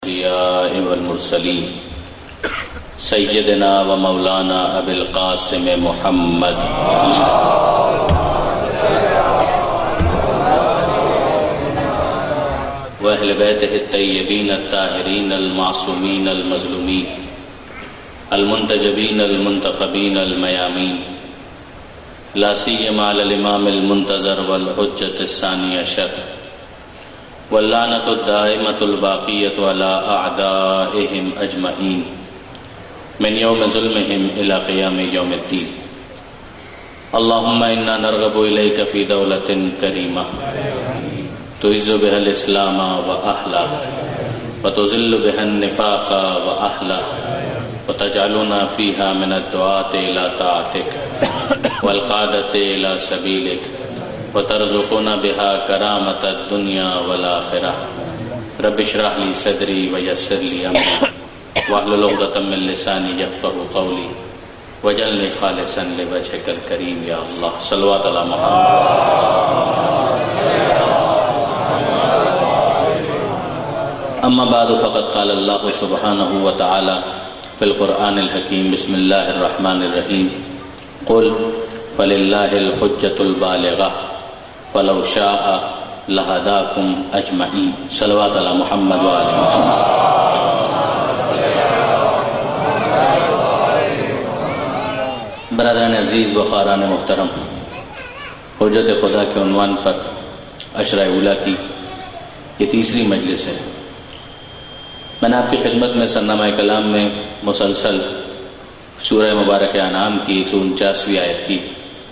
الانبیاء والمرسلین سیدنا و مولانا ابی القاسم محمد و اہل بیتہ الطیبین الطاہرین المعصومین المظلومین المنتجبین المنتخبین المیامین لا سیما علی الامام المنتظر والحجۃ الثانی عشر واللعنۃ الدائمۃ الباقیۃ علی اعدائہم اجمعین من یوم ظلمہم الی قیام یوم الدین۔ اللہم انا نرغب الیک فی دولۃ کریمہ تعز بها الاسلام واہلہ وتذل بها النفاق واہلہ وتجعلنا فيها من الدعاة إلى طاعتك والقادة إلى سبيلك وترزقنا بها كرامة الدنيا والآخرة۔ رب اشرح لي صدري ويسر لي أمري واحلل عقدة من لساني يفقهوا قولي واجعلني خالصا لوجهك الكريم يا الله۔ صلوات على محمد۔ أما بعد فقد قال الله سبحانه وتعالى في القرآن الحكيم بسم الله الرحمن الرحيم قل فلله الحجة البالغة فلو شاء لهداكم أجمعين۔ صلوات على محمد وآل محمد۔ برادران عزیز و خاران محترم، حجت خدا کے عنوان پر عشرہ اولیٰ کی یہ تیسری مجلس ہے۔ میں نے آپ کی خدمت میں سرنامہ کلام میں مسلسل سورہ مبارک انعام کی 149ویں آیت کی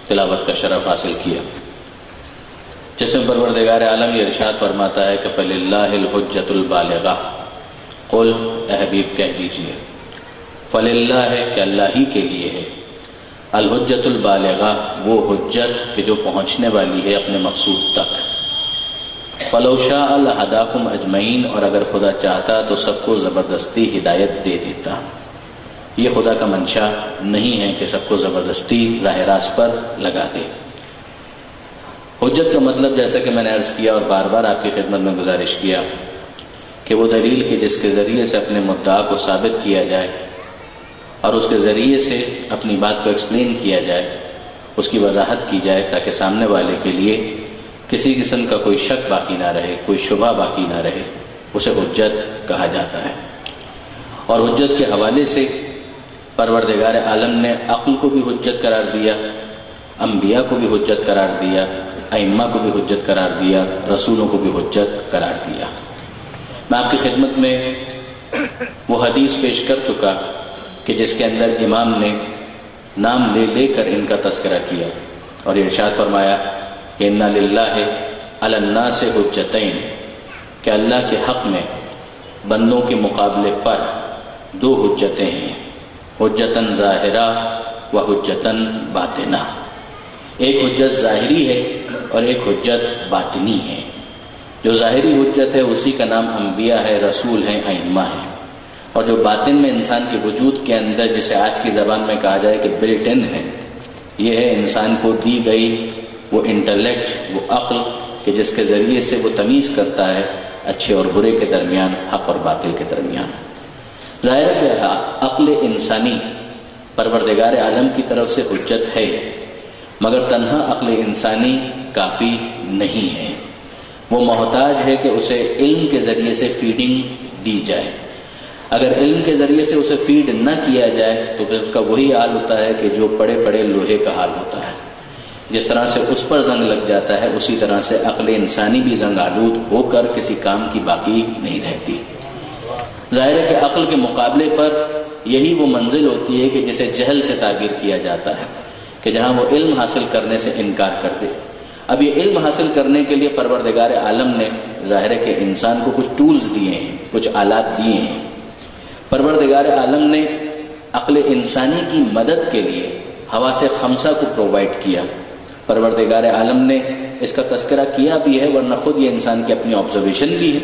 تلاوت کا شرف حاصل کیا، جس میں پروردگار عالم یہ ارشاد فرماتا ہے کہ فَلِلَّهِ الْحُجَّةُ الْبَالِغَةُ قل اے حبیب کہہ دیجئے فَلِلَّهِ کہ اللہ ہی کے لیے ہے، الحجت البالغہ وہ حجت کہ جو پہنچنے والی ہے اپنے مقصود تک، فَلَوْ شَاءَ لَهَدَاكُمْ أَجْمَعِينَ اور اگر خدا چاہتا تو سب کو زبردستی ہدایت دے دیتا۔ یہ خدا کا منشا نہیں ہے کہ سب کو زبردستی راہ راست پر لگا دے۔ حجت کا مطلب جیسا کہ میں نے عرض کیا اور بار بار آپ کی خدمت میں گزارش کیا کہ وہ دلیل کہ جس کے ذریعے سے اپنے مدعا کو ثابت کیا جائے اور اس کے ذریعے سے اپنی بات کو ایکسپلین کیا جائے، اس کی وضاحت کی جائے تاکہ سامنے والے کے لیے کسی قسم کا کوئی شک باقی نہ رہے، کوئی شبہ باقی نہ رہے، اسے حجت کہا جاتا ہے۔ اور حجت کے حوالے سے پروردگار عالم نے عقل کو بھی حجت قرار دیا، انبیاء کو بھی حجت قرار دیا، ائمہ کو بھی حجت قرار دیا، رسولوں کو بھی حجت قرار دیا۔ میں آپ کی خدمت میں وہ حدیث پیش کر چکا کہ جس کے اندر امام نے نام لے لے کر ان کا تذکرہ کیا اور ارشاد فرمایا کہ اِنَّ لِلَّهِ عَلَى النَّاسِ حُجَّتَيْن کہ اللہ کے حق میں بندوں کے مقابلے پر دو حجتیں ہیں، حجتاً ظاہرہ و حجتاً باطنہ۔ ایک حجت ظاہری ہے اور ایک حجت باطنی ہے۔ جو ظاہری حجت ہے اسی کا نام انبیاء ہے، رسول ہیں، ائمہ ہیں، اور جو باطن میں انسان کے وجود کے اندر جسے آج کی زبان میں کہا جائے کہ بلٹ ان ہے، یہ ہے انسان کو دی گئی وہ انٹلیکٹ، وہ عقل کہ جس کے ذریعے سے وہ تمیز کرتا ہے اچھے اور برے کے درمیان، حق اور باطل کے درمیان۔ ظاہر ہے کہ عقل انسانی پروردگار عالم کی طرف سے حجت ہے، مگر تنہا عقل انسانی کافی نہیں ہے، وہ محتاج ہے کہ اسے علم کے ذریعے سے فیڈنگ دی جائے۔ اگر علم کے ذریعے سے اسے فیڈ نہ کیا جائے تو پھر اس کا وہی حال ہوتا ہے کہ جو پڑے پڑے لوہے کا حال ہوتا ہے۔ جس طرح سے اس پر زنگ لگ جاتا ہے اسی طرح سے عقل انسانی بھی زنگ آلود ہو کر کسی کام کی باقی نہیں رہتی۔ ظاہر ہے کہ عقل کے مقابلے پر یہی وہ منزل ہوتی ہے کہ جسے جہل سے تعبیر کیا جاتا ہے، کہ جہاں وہ علم حاصل کرنے سے انکار کر دے۔ اب یہ علم حاصل کرنے کے لیے پروردگار عالم نے ظاہر ہے کہ انسان کو کچھ ٹولز دیے ہیں، کچھ آلات دیے ہیں۔ پروردگار عالم نے عقل انسانی کی مدد کے لیے حواس خمسہ کو پرووائڈ کیا۔ پروردگار عالم نے اس کا تذکرہ کیا بھی ہے، ورنہ خود یہ انسان کی اپنی آبزرویشن بھی ہے۔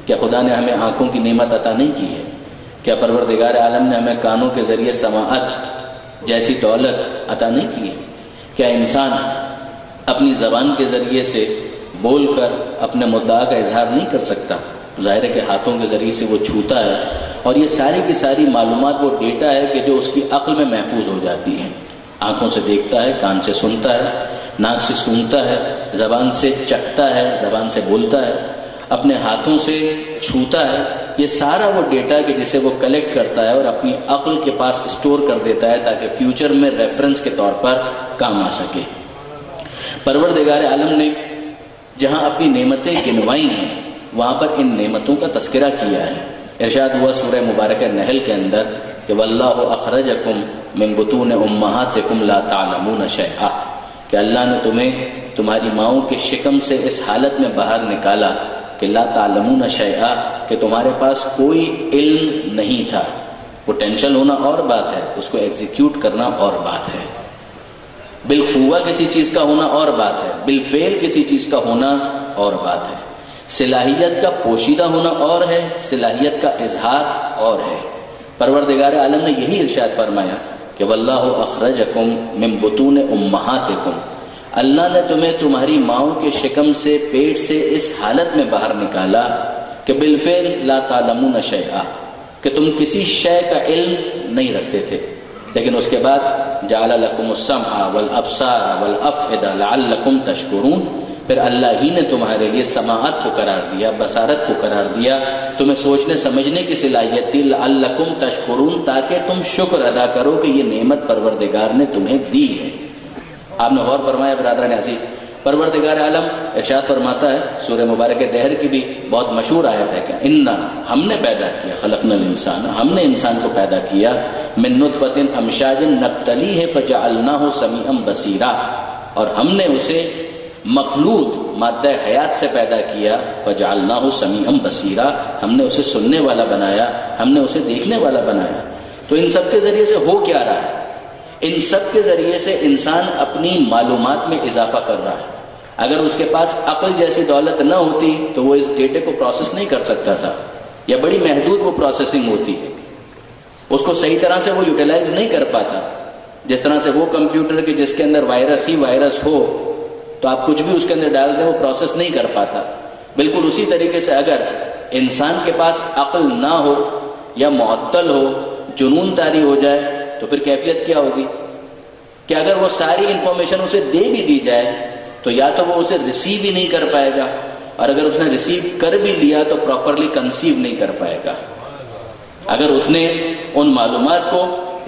کیا خدا نے ہمیں آنکھوں کی نعمت عطا نہیں کی ہے؟ کیا پروردگار عالم نے ہمیں کانوں کے ذریعے سماعت جیسی دولت عطا نہیں کی ہے؟ کیا انسان اپنی زبان کے ذریعے سے بول کر اپنے مدعا کا اظہار نہیں کر سکتا؟ ظاہر ہے کہ ہاتھوں کے ذریعے سے وہ چھوتا ہے، اور یہ ساری کی ساری معلومات وہ ڈیٹا ہے کہ جو اس کی عقل میں محفوظ ہو جاتی ہیں۔ آنکھوں سے دیکھتا ہے، کان سے سنتا ہے، ناک سے سونگتا ہے، زبان سے چکھتا ہے، زبان سے بولتا ہے، اپنے ہاتھوں سے چھوتا ہے۔ یہ سارا وہ ڈیٹا کہ جسے وہ کلیکٹ کرتا ہے اور اپنی عقل کے پاس اسٹور کر دیتا ہے تاکہ فیوچر میں ریفرنس کے طور پر کام آ سکے۔ پروردگار عالم نے جہاں اپنی نعمتیں گنوائی ہیں وہاں پر ان نعمتوں کا تذکرہ کیا ہے۔ ارشاد ہوا سورہ مبارکہ نحل کے اندر کہ واللہ اخرجکم من بطون امہاتکم لا تعلمون شیئا، کہ اللہ نے تمہیں تمہاری ماؤں کے شکم سے اس حالت میں باہر نکالا کہ لا تعلمون شیئا، کہ تمہارے پاس کوئی علم نہیں تھا۔ پوٹینشل ہونا اور بات ہے، اس کو ایگزیکیوٹ کرنا اور بات ہے۔ بالقوہ کسی چیز کا ہونا اور بات ہے، بالفعل کسی چیز کا ہونا اور بات ہے۔ صلاحیت کا پوشیدہ ہونا اور ہے، صلاحیت کا اظہار اور ہے۔ پروردگار عالم نے یہی ارشاد فرمایا کہ واللہ اخرجکم من بطون امہاتکم، اللہ نے تمہیں تمہاری ماؤں کے شکم سے، پیٹ سے اس حالت میں باہر نکالا کہ بالفعل لا تعلمون شیئا، کہ تم کسی شے کا علم نہیں رکھتے تھے، لیکن اس کے بعد جعل لکم السمع والابصار والافئدہ لعلکم تشکرون، پھر اللہ ہی نے تمہارے لیے سماعت کو قرار دیا، بصارت کو قرار دیا، تمہیں سوچنے سمجھنے کی صلاحیت دی، لعلکم تشکرون، تاکہ تم شکر ادا کرو کہ یہ نعمت پروردگار نے تمہیں دی ہے۔ آپ نے غور فرمایا برادران عزیز، پروردگار عالم ارشاد فرماتا ہے سورہ مبارکہ دہر کی بھی بہت مشہور آیت ہے کہ انا، ہم نے پیدا کیا، خلقنا الانسان، ہم نے انسان کو پیدا کیا، من نطفۃ امشاج نبتلیہ فجعلناہ سمیعا بصیرا، اور ہم نے اسے مخلوط مادہ حیات سے پیدا کیا، فجعلناہ سمیعا بصیرا، ہم نے اسے سننے والا بنایا، ہم نے اسے دیکھنے والا بنایا۔ تو ان سب کے ذریعے سے ہو کیا رہا ہے؟ ان سب کے ذریعے سے انسان اپنی معلومات میں اضافہ کر رہا ہے۔ اگر اس کے پاس عقل جیسی دولت نہ ہوتی تو وہ اس ڈیٹے کو پروسیس نہیں کر سکتا تھا، یا بڑی محدود وہ پروسیسنگ ہوتی، اس کو صحیح طرح سے وہ یوٹیلائز نہیں کر پاتا۔ جس طرح سے وہ کمپیوٹر کے جس کے اندر وائرس ہی وائرس ہو تو آپ کچھ بھی اس کے اندر ڈال دیں وہ پروسیس نہیں کر پاتا، بالکل اسی طریقے سے اگر انسان کے پاس عقل نہ ہو یا معطل ہو، جنون طاری ہو جائے تو پھر کیفیت کیا ہوگی کہ اگر وہ ساری انفارمیشن اسے دے بھی دی جائے تو یا تو وہ اسے ریسیو ہی نہیں کر پائے گا، اور اگر اس نے ریسیو کر بھی لیا تو پراپرلی کنسیو نہیں کر پائے گا۔ اگر اس نے ان معلومات کو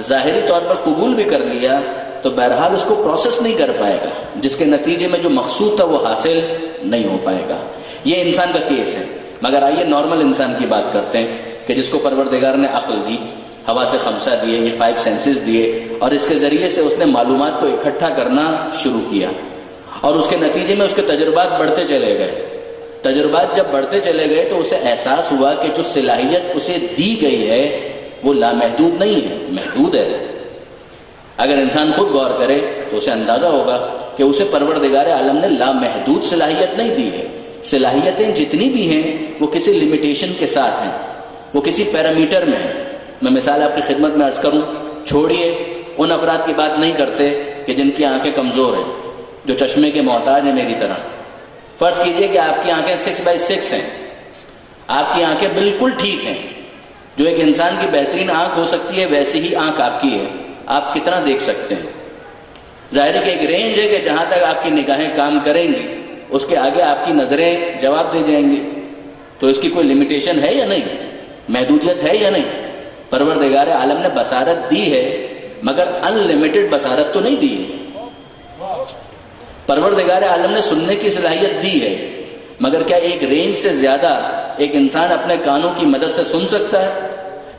ظاہری طور پر قبول بھی کر لیا تو بہرحال اس کو پروسیس نہیں کر پائے گا، جس کے نتیجے میں جو مقصود تھا وہ حاصل نہیں ہو پائے گا۔ یہ انسان کا کیس ہے۔ مگر آئیے نارمل انسان کی بات کرتے ہیں کہ جس کو پروردگار نے عقل دی، ہوا سے خمسہ دیے، یہ 5 سینسز دیے، اور اس کے ذریعے سے اس نے معلومات کو اکٹھا کرنا شروع کیا، اور اس کے نتیجے میں اس کے تجربات بڑھتے چلے گئے۔ تجربات جب بڑھتے چلے گئے تو اسے احساس ہوا کہ جو صلاحیت اسے دی گئی ہے وہ لامحدود نہیں ہے، محدود ہے۔ اگر انسان خود غور کرے تو اسے اندازہ ہوگا کہ اسے پروردگار عالم نے لامحدود صلاحیت نہیں دی ہے۔ صلاحیتیں جتنی بھی ہیں وہ کسی لمیٹیشن کے ساتھ ہیں، وہ کسی پیرامیٹر میں ہیں۔ میں مثال آپ کی خدمت میں عرض کروں، چھوڑیے ان افراد کی بات نہیں کرتے کہ جن کی آنکھیں کمزور ہیں، جو چشمے کے محتاج ہیں میری طرح۔ فرض کیجئے کہ آپ کی آنکھیں 6x6 ہیں، آپ کی آنکھیں بالکل ٹھیک ہیں، جو ایک انسان کی بہترین آنکھ ہو سکتی ہے ویسی ہی آنکھ آپ کی ہے، آپ کتنا دیکھ سکتے ہیں؟ ظاہر ہے کہ ایک رینج ہے کہ جہاں تک آپ کی نگاہیں کام کریں گی اس کے آگے آپ کی نظریں جواب دے جائیں گی۔ تو اس کی کوئی لمیٹیشن ہے یا نہیں؟ محدودیت ہے یا نہیں؟ پروردگار عالم نے بصارت دی ہے مگر ان لمیٹڈ بصارت تو نہیں دی ہے۔ پروردگار عالم نے سننے کی صلاحیت دی ہے مگر کیا ایک رینج سے زیادہ ایک انسان اپنے کانوں کی مدد سے سن سکتا ہے؟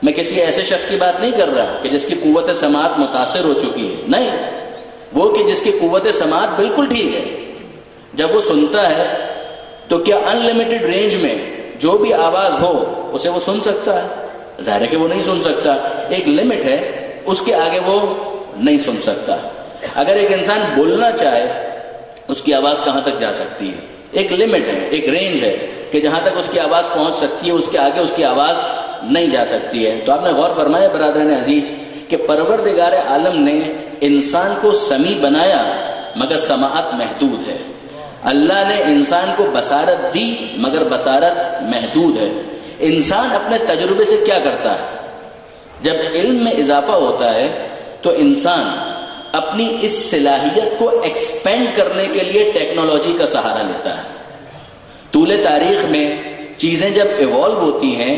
میں کسی ایسے شخص کی بات نہیں کر رہا کہ جس کی قوت سماعت متاثر ہو چکی ہے، نہیں، وہ کہ جس کی قوت سماعت بالکل ٹھیک ہے، جب وہ سنتا ہے تو کیا ان لمیٹڈ رینج میں جو بھی آواز ہو اسے وہ سن سکتا ہے؟ ظاہر ہے کہ وہ نہیں سن سکتا، ایک لمٹ ہے، اس کے آگے وہ نہیں سن سکتا۔ اگر ایک انسان بولنا چاہے اس کی آواز کہاں تک جا سکتی ہے؟ ایک لمٹ ہے، ایک رینج ہے کہ جہاں تک اس کی آواز پہنچ سکتی ہے، اس کے آگے اس کی آواز نہیں جا سکتی ہے۔ تو آپ نے غور فرمایا برادران عزیز کہ پروردگار عالم نے انسان کو سمیع بنایا مگر سماعت محدود ہے۔ اللہ نے انسان کو بصارت دی مگر بصارت محدود ہے. انسان اپنے تجربے سے کیا کرتا ہے؟ جب علم میں اضافہ ہوتا ہے تو انسان اپنی اس صلاحیت کو ایکسپینڈ کرنے کے لیے ٹیکنالوجی کا سہارا لیتا ہے. طول تاریخ میں چیزیں جب ایوالو ہوتی ہیں،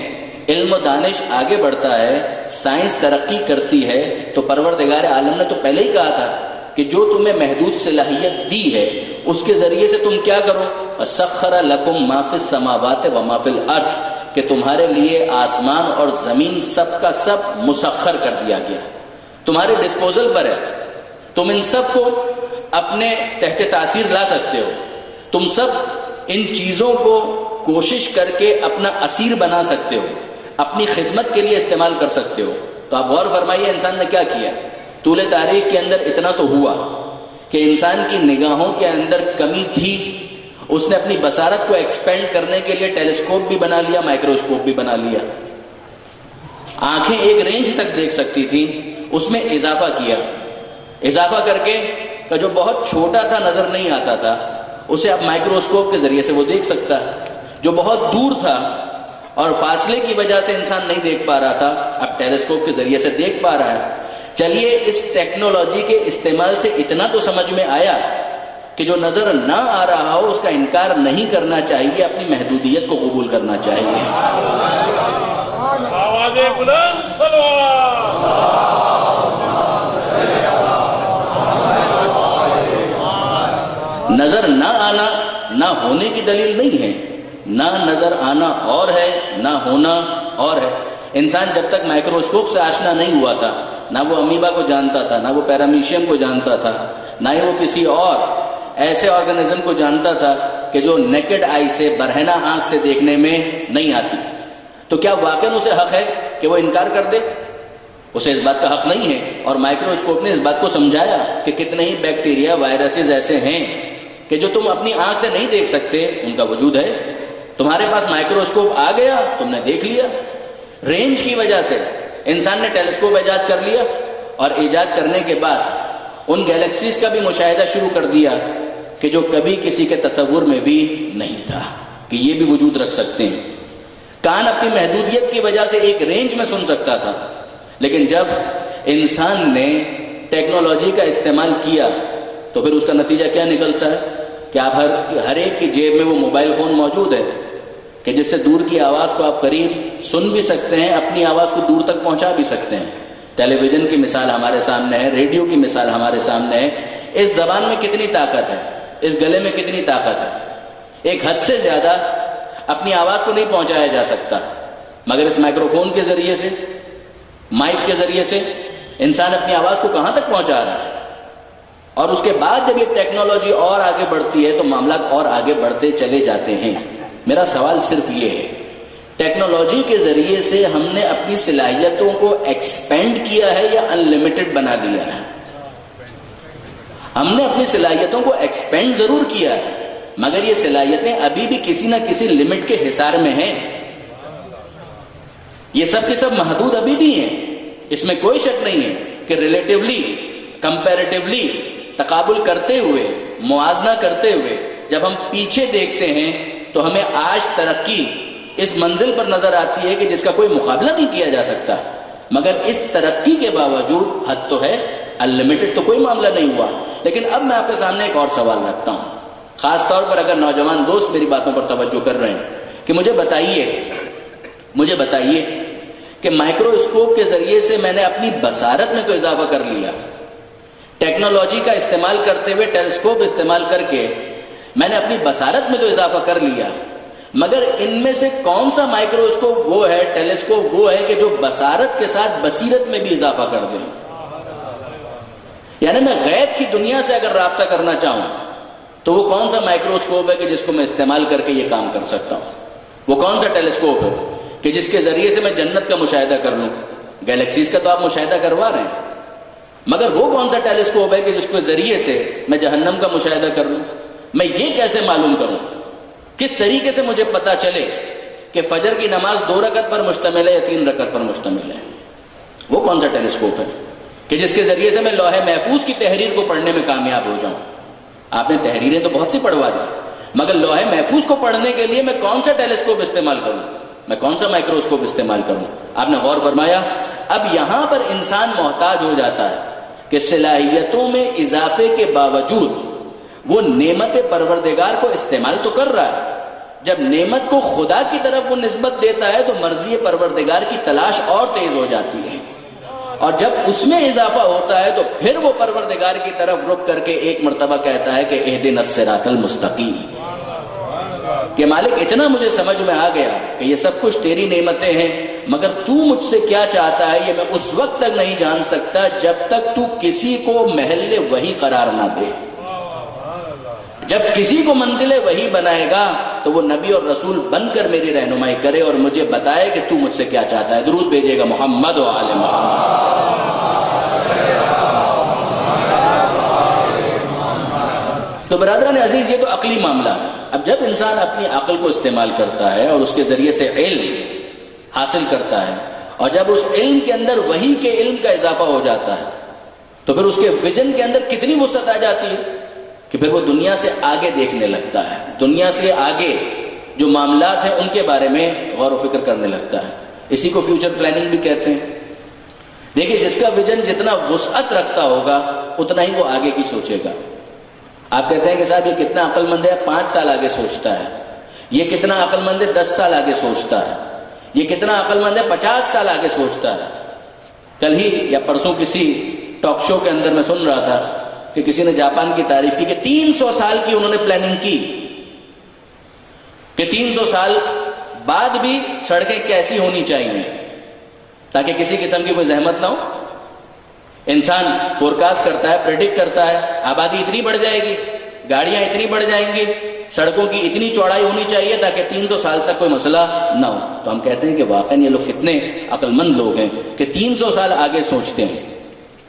علم و دانش آگے بڑھتا ہے، سائنس ترقی کرتی ہے، تو پروردگار عالم نے تو پہلے ہی کہا تھا کہ جو تمہیں محدود صلاحیت دی ہے اس کے ذریعے سے تم کیا کرو؟ وَسَخَّرَ لَكُم مَّا فِي السَّمَاوَاتِ وَمَا فِي الْأَرْضِ، کہ تمہارے لیے آسمان اور زمین سب کا سب مسخر کر دیا گیا، تمہارے ڈسپوزل پر ہے. تم ان سب کو اپنے تحت تاثیر لا سکتے ہو. تم سب ان چیزوں کو کوشش کر کے اپنا اسیر بنا سکتے ہو، اپنی خدمت کے لیے استعمال کر سکتے ہو. تو آپ غور فرمائیے انسان نے کیا کیا. طول تاریخ کے اندر اتنا تو ہوا کہ انسان کی نگاہوں کے اندر کمی تھی، اس نے اپنی بصارت کو ایکسپینڈ کرنے کے لیے ٹیلیسکوپ بھی بنا لیا، مائکروسکوپ بھی بنا لیا. آنکھیں ایک رینج تک دیکھ سکتی تھی، اس میں اضافہ کیا. اضافہ کر کے جو بہت چھوٹا تھا نظر نہیں آتا تھا اسے اب مائکروسکوپ کے ذریعے سے وہ دیکھ سکتا ہے. جو بہت دور تھا اور فاصلے کی وجہ سے انسان نہیں دیکھ پا رہا تھا اب ٹیلیسکوپ کے ذریعے سے دیکھ پا رہا ہے. چلیے اس ٹیکنالوجی کے استعمال سے اتنا تو سمجھ میں آیا کہ جو نظر نہ آ رہا ہو اس کا انکار نہیں کرنا چاہیے، اپنی محدودیت کو قبول کرنا چاہیے. آواز بلند صلوات. نظر نہ آنا نہ ہونے کی دلیل نہیں ہے. نہ نظر آنا اور ہے، نہ ہونا اور ہے. انسان جب تک مائکروسکوپ سے آشنا نہیں ہوا تھا، نہ وہ امیبا کو جانتا تھا، نہ وہ پیرامیشیم کو جانتا تھا، نہ ہی وہ کسی اور ایسے آرگنزم کو جانتا تھا کہ جو نیکڈ آئی سے، برہنہ آنکھ سے دیکھنے میں نہیں آتی. تو کیا واقعاً اسے حق ہے کہ وہ انکار کر دے؟ اسے اس بات کا حق نہیں ہے. اور مائکروسکوپ نے اس بات کو سمجھایا کہ کتنے ہی بیکٹیریا، وائرسز ایسے ہیں کہ جو تم اپنی آنکھ سے نہیں دیکھ سکتے، ان کا وجود ہے. تمہارے پاس مائکروسکوپ آ گیا، تم نے دیکھ لیا. رینج کی وجہ سے انسان نے ٹیلیسکوپ ایجاد کر لیا، اور ایجاد کرنے کے بعد ان گیلیکسیز کا بھی مشاہدہ شروع کر دیا کہ جو کبھی کسی کے تصور میں بھی نہیں تھا کہ یہ بھی وجود رکھ سکتے ہیں. کان اپنی محدودیت کی وجہ سے ایک رینج میں سن سکتا تھا، لیکن جب انسان نے ٹیکنالوجی کا استعمال کیا تو پھر اس کا نتیجہ کیا نکلتا ہے کہ آپ ہر ایک کی جیب میں وہ موبائل فون موجود ہے کہ جس سے دور کی آواز کو آپ قریب سن بھی سکتے ہیں، اپنی آواز کو دور تک پہنچا بھی سکتے ہیں. ٹیلی ویژن کی مثال ہمارے سامنے ہے، ریڈیو کی مثال ہمارے سامنے ہے. اس زبان میں کتنی طاقت ہے، اس گلے میں کتنی طاقت ہے. ایک حد سے زیادہ اپنی آواز کو نہیں پہنچایا جا سکتا، مگر اس مائکروفون کے ذریعے سے، مائک کے ذریعے سے انسان اپنی آواز کو کہاں تک پہنچا رہا ہے. اور اس کے بعد جب یہ ٹیکنالوجی اور آگے بڑھتی ہے تو معاملات اور آگے بڑھتے چلے جاتے ہیں. میرا سوال صرف یہ ہے، ٹیکنالوجی کے ذریعے سے ہم نے اپنی صلاحیتوں کو ایکسپینڈ کیا ہے یا ان لمیٹڈ بنا لیا ہے؟ ہم نے اپنی صلاحیتوں کو ایکسپینڈ ضرور کیا ہے، مگر یہ صلاحیتیں ابھی بھی کسی نہ کسی لمٹ کے حصار میں ہیں. یہ سب کے سب محدود ابھی بھی ہیں، اس میں کوئی شک نہیں ہے کہ ریلیٹیولی، کمپیریٹیولی تقابل کرتے ہوئے، موازنہ کرتے ہوئے جب ہم پیچھے دیکھتے ہیں تو ہمیں آج ترقی اس منزل پر نظر آتی ہے کہ جس کا کوئی مقابلہ نہیں کیا جا سکتا. مگر اس ترقی کے باوجود حد تو ہے، انلمیٹڈ تو کوئی معاملہ نہیں ہوا. لیکن اب میں آپ کے سامنے ایک اور سوال رکھتا ہوں، خاص طور پر اگر نوجوان دوست میری باتوں پر توجہ کر رہے ہیں، کہ مجھے بتائیے کہ مائکروسکوپ کے ذریعے سے میں نے اپنی بصارت میں تو اضافہ کر لیا، ٹیکنالوجی کا استعمال کرتے ہوئے، ٹیلیسکوپ استعمال کر کے میں نے اپنی بصارت میں تو اضافہ کر لیا، مگر ان میں سے کون سا مائکروسکوپ وہ ہے، ٹیلیسکوپ وہ ہے کہ جو بصارت کے ساتھ بصیرت میں بھی اضافہ کر دے؟ یعنی میں غیب کی دنیا سے اگر رابطہ کرنا چاہوں تو وہ کون سا مائکروسکوپ ہے کہ جس کو میں استعمال کر کے یہ کام کر سکتا ہوں؟ وہ کون سا ٹیلیسکوپ ہے کہ جس کے ذریعے سے میں جنت کا مشاہدہ کر لوں؟ گیلیکسیز کا تو آپ مشاہدہ کروا رہے ہیں، مگر وہ کون سا ٹیلیسکوپ ہے کہ جس کے ذریعے سے میں جہنم کا مشاہدہ کر لوں؟ میں یہ کیسے معلوم کروں؟ کس طریقے سے مجھے پتا چلے کہ فجر کی نماز 2 رکعت پر مشتمل ہے یا 3 رکعت پر مشتمل ہے؟ وہ کون سا ٹیلیسکوپ ہے کہ جس کے ذریعے سے میں لوح محفوظ کی تحریر کو پڑھنے میں کامیاب ہو جاؤں؟ آپ نے تحریریں تو بہت سی پڑھوا دی، مگر لوح محفوظ کو پڑھنے کے لیے میں کون سا ٹیلیسکوپ استعمال کروں، میں کون سا مائکروسکوپ استعمال کروں؟ آپ نے غور فرمایا اب یہاں پر انسان محتاج ہو جاتا ہے کہ صلاحیتوں میں اضافے کے باوجود وہ نعمت پروردگار کو استعمال تو کر رہا ہے، جب نعمت کو خدا کی طرف وہ نسبت دیتا ہے تو مرضی پروردگار کی تلاش اور تیز ہو جاتی ہے، اور جب اس میں اضافہ ہوتا ہے تو پھر وہ پروردگار کی طرف رک کر کے ایک مرتبہ کہتا ہے کہ اہدنا الصراط المستقیم، کہ مالک اتنا مجھے سمجھ میں آ گیا کہ یہ سب کچھ تیری نعمتیں ہیں، مگر تو مجھ سے کیا چاہتا ہے یہ میں اس وقت تک نہیں جان سکتا جب تک تو کسی کو محل وحی قرار نہ دے۔ جب کسی کو منزل وحی بنائے گا تو وہ نبی اور رسول بن کر میری رہنمائی کرے اور مجھے بتائے کہ تو مجھ سے کیا چاہتا ہے۔ درود بھیجے گا محمد و آل محمد۔ تو برادران عزیز یہ تو عقلی معاملہ ہے۔ اب جب انسان اپنی عقل کو استعمال کرتا ہے اور اس کے ذریعے سے علم حاصل کرتا ہے، اور جب اس علم کے اندر وحی کے علم کا اضافہ ہو جاتا ہے تو پھر اس کے ویژن کے اندر کتنی وسعت آ جاتی ہے کہ پھر وہ دنیا سے آگے دیکھنے لگتا ہے، دنیا سے آگے جو معاملات ہیں ان کے بارے میں غور و فکر کرنے لگتا ہے۔ اسی کو فیوچر پلاننگ بھی کہتے ہیں۔ دیکھیں جس کا ویژن جتنا وسعت رکھتا ہوگا اتنا ہی وہ آگے کی سوچے گا۔ آپ کہتے ہیں کہ صاحب یہ کتنا عقل مند ہے، 5 سال آگے سوچتا ہے، یہ کتنا عقل مند ہے 10 سال آگے سوچتا ہے، یہ کتنا عقل مند ہے 50 سال آگے سوچتا ہے۔ کل ہی یا پرسوں کسی ٹاک شو کے اندر میں سن رہا تھا کہ کسی نے جاپان کی تعریف کی کہ 300 سال کی انہوں نے پلاننگ کی کہ 300 سال بعد بھی سڑکیں کیسی ہونی چاہیے تاکہ کسی قسم کی کوئی زحمت نہ ہو۔ انسان فورکاسٹ کرتا ہے، پریڈکٹ کرتا ہے آبادی اتنی بڑھ جائے گی، گاڑیاں اتنی بڑھ جائیں گی، سڑکوں کی اتنی چوڑائی ہونی چاہیے تاکہ 300 سال تک کوئی مسئلہ نہ ہو۔ تو ہم کہتے ہیں کہ واقعی یہ لوگ کتنے عقل مند لوگ ہیں کہ 300 سال آگے سوچتے ہیں۔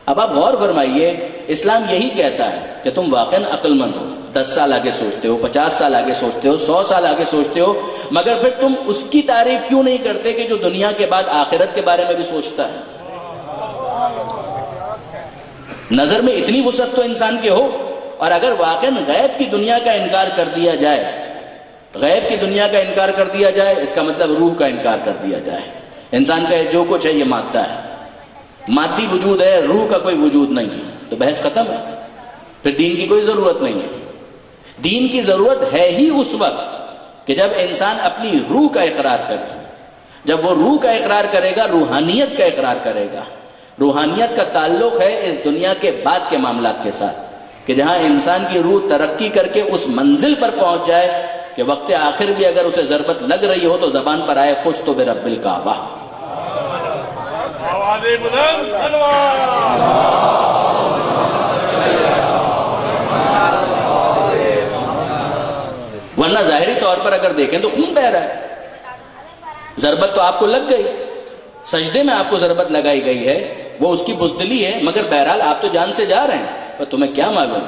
اب آپ غور فرمائیے، اسلام یہی کہتا ہے کہ تم واقعی عقل مند ہو، 10 سال آگے سوچتے ہو، 50 سال آگے سوچتے ہو، 100 سال آگے سوچتے ہو، مگر پھر تم اس کی تعریف کیوں نہیں کرتے کہ جو دنیا کے بعد آخرت کے بارے میں بھی سوچتا ہے؟ نظر میں اتنی وسعت تو انسان کے ہو، اور اگر واقعی غیب کی دنیا کا انکار کر دیا جائے، غیب کی دنیا کا انکار کر دیا جائے اس کا مطلب روح کا انکار کر دیا جائے۔ انسان کا جو کچھ ہے یہ مادہ ہے، مادی وجود ہے، روح کا کوئی وجود نہیں ہے، تو بحث ختم ہے، پھر دین کی کوئی ضرورت نہیں ہے۔ دین کی ضرورت ہے ہی اس وقت کہ جب انسان اپنی روح کا اقرار کرے، جب وہ روح کا اقرار کرے گا، روحانیت کا اقرار کرے گا۔ روحانیت کا تعلق ہے اس دنیا کے بعد کے معاملات کے ساتھ، کہ جہاں انسان کی روح ترقی کر کے اس منزل پر پہنچ جائے کہ وقت آخر بھی اگر اسے ضربت لگ رہی ہو تو زبان پر آئے فزت برب الکعبہ۔ ورنہ ظاہری طور پر اگر دیکھیں تو خون بہ رہا ہے، ضربت تو آپ کو لگ گئی، سجدے میں آپ کو ضربت لگائی گئی ہے، وہ اس کی بزدلی ہے، مگر بہرحال آپ تو جان سے جا رہے ہیں۔ پر تمہیں کیا معلوم،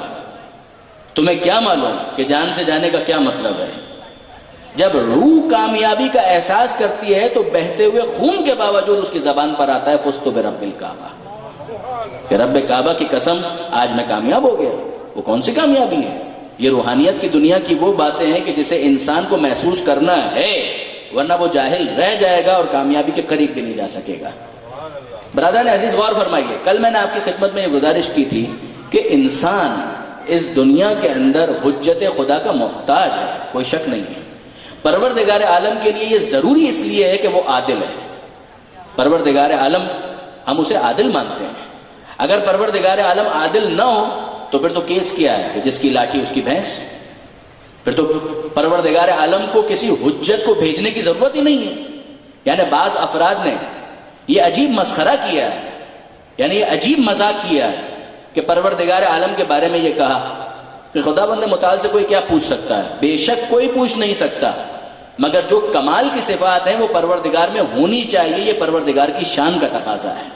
تمہیں کیا معلوم کہ جان سے جانے کا کیا مطلب ہے؟ جب روح کامیابی کا احساس کرتی ہے تو بہتے ہوئے خون کے باوجود اس کی زبان پر آتا ہے فزت برب الکعبہ، کہ رب کعبہ کی قسم آج میں کامیاب ہو گیا۔ وہ کون سی کامیابی ہے؟ یہ روحانیت کی دنیا کی وہ باتیں ہیں کہ جسے انسان کو محسوس کرنا ہے، ورنہ وہ جاہل رہ جائے گا اور کامیابی کے قریب بھی نہیں جا سکے گا۔ برادران عزیز غور فرمائیے، کل میں نے آپ کی خدمت میں یہ گزارش کی تھی کہ انسان اس دنیا کے اندر حجت خدا کا محتاج ہے، کوئی شک نہیں ہے۔ پروردگار عالم کے لیے یہ ضروری اس لیے ہے کہ وہ عادل ہے۔ پروردگار عالم ہم اسے عادل مانتے ہیں۔ اگر پروردگار عالم عادل نہ ہو تو پھر تو کیس کیا ہے کہ جس کی لاٹھی اس کی بھینس، پھر تو پروردگار عالم کو کسی حجت کو بھیجنے کی ضرورت ہی نہیں ہے۔ یعنی بعض افراد نے یہ عجیب مسخرہ کیا ہے، یعنی یہ عجیب مذاق کیا ہے کہ پروردگار عالم کے بارے میں یہ کہا کہ خدا بند متعال سے کوئی کیا پوچھ سکتا ہے؟ بے شک کوئی پوچھ نہیں سکتا، مگر جو کمال کی صفات ہیں وہ پروردگار میں ہونی چاہیے، یہ پروردگار کی شان کا تقاضا ہے۔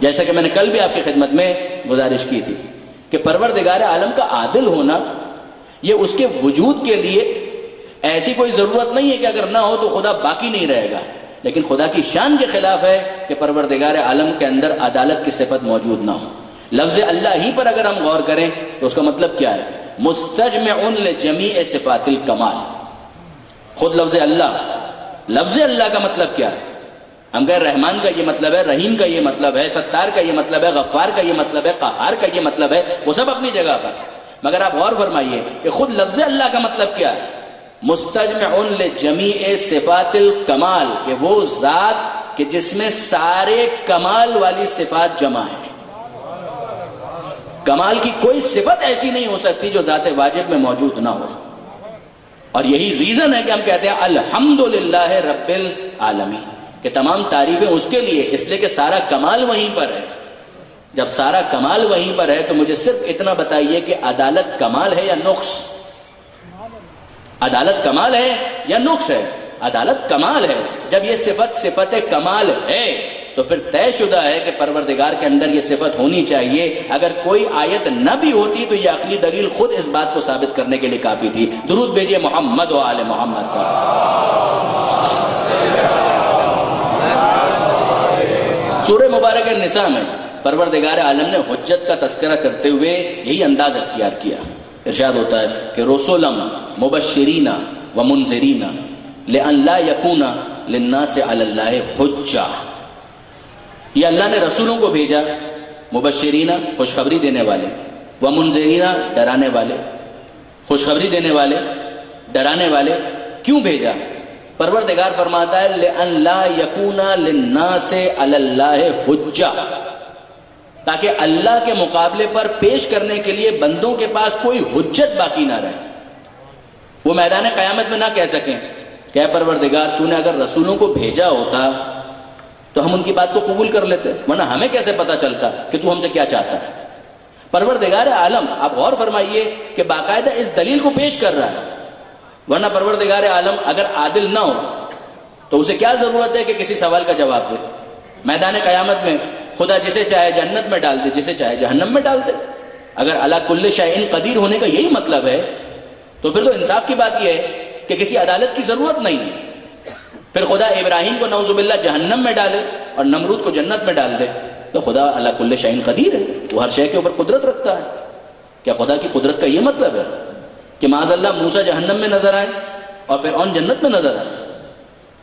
جیسا کہ میں نے کل بھی آپ کی خدمت میں گزارش کی تھی کہ پروردگار عالم کا عادل ہونا یہ اس کے وجود کے لیے ایسی کوئی ضرورت نہیں ہے کہ اگر نہ ہو تو خدا باقی نہیں رہے گا، لیکن خدا کی شان کے خلاف ہے کہ پروردگار عالم کے اندر عدالت کی صفت موجود نہ ہو۔ لفظ اللہ ہی پر اگر ہم غور کریں تو اس کا مطلب کیا ہے؟ مستجمع لجمیع صفات الکمال. خود لفظ اللہ کا مطلب کیا ہے؟ ہم کہیں رحمان کا یہ مطلب ہے، رحیم کا یہ مطلب ہے، ستار کا یہ مطلب ہے، غفار کا یہ مطلب ہے، قہار کا یہ مطلب ہے، وہ سب اپنی جگہ پر. مگر آپ غور فرمائیے کہ خود لفظ اللہ کا مطلب کیا ہے؟ مستجمع لجمیع صفات الکمال، کہ وہ ذات کہ جس میں سارے کمال والی صفات جمع ہیں. کمال کی کوئی صفت ایسی نہیں ہو سکتی جو ذات واجب میں موجود نہ ہو. اور یہی ریزن ہے کہ ہم کہتے ہیں الحمدللہ رب العالمین، کہ تمام تعریفیں اس کے لیے، اس لیے کہ سارا کمال وہیں پر ہے. جب سارا کمال وہیں پر ہے تو مجھے صرف اتنا بتائیے کہ عدالت کمال ہے یا نقص؟ عدالت کمال ہے یا نقص ہے؟ عدالت کمال ہے. جب یہ صفت کمال ہے تو پھر طے شدہ ہے کہ پروردگار کے اندر یہ صفت ہونی چاہیے. اگر کوئی آیت نہ بھی ہوتی تو یہ عقلی دلیل خود اس بات کو ثابت کرنے کے لیے کافی تھی. درود بھیجیے محمد و آل محمد پر. سورہ مبارک النساء میں پروردگار عالم نے حجت کا تذکرہ کرتے ہوئے یہی انداز اختیار کیا. ارشاد ہوتا ہے کہ رسولا مبشرین و منذرین لئن لا یکون للناس علی اللہ حجہ. یہ اللہ نے رسولوں کو بھیجا، مبشرین خوشخبری دینے والے، و منذرین ڈرانے والے. خوشخبری دینے والے، ڈرانے والے. کیوں بھیجا؟ پروردگار فرماتا ہے لئن لا یکون للناس علی اللہ حجہ، تاکہ اللہ کے مقابلے پر پیش کرنے کے لیے بندوں کے پاس کوئی حجت باقی نہ رہے. وہ میدان قیامت میں نہ کہہ سکیں کہ اے پروردگار تو نے اگر رسولوں کو بھیجا ہوتا تو ہم ان کی بات کو قبول کر لیتے، ورنہ ہمیں کیسے پتا چلتا کہ تو ہم سے کیا چاہتا ہے. پروردگار عالم آپ غور فرمائیے کہ باقاعدہ اس دلیل کو پیش کر رہا ہے. ورنہ پروردگار عالم اگر عادل نہ ہو تو اسے کیا ضرورت ہے کہ کسی سوال کا جواب دے؟ میدان قیامت میں خدا جسے چاہے جنت میں ڈال دے، جسے چاہے جہنم میں ڈال دے. اگر علی کل شیء قدیر ہونے کا یہی مطلب ہے تو پھر تو انصاف کی بات یہ ہے کہ کسی عدالت کی ضرورت نہیں ہے. پھر خدا ابراہیم کو نعوذ باللہ جہنم میں ڈالے اور نمرود کو جنت میں ڈال دے تو خدا علی کل شیء قدیر ہے، وہ ہر شے کے اوپر قدرت رکھتا ہے. کیا خدا کی قدرت کا یہ مطلب ہے کہ معاذ اللہ موسیٰ جہنم میں نظر آئے اور فرعون جنت میں نظر آئے؟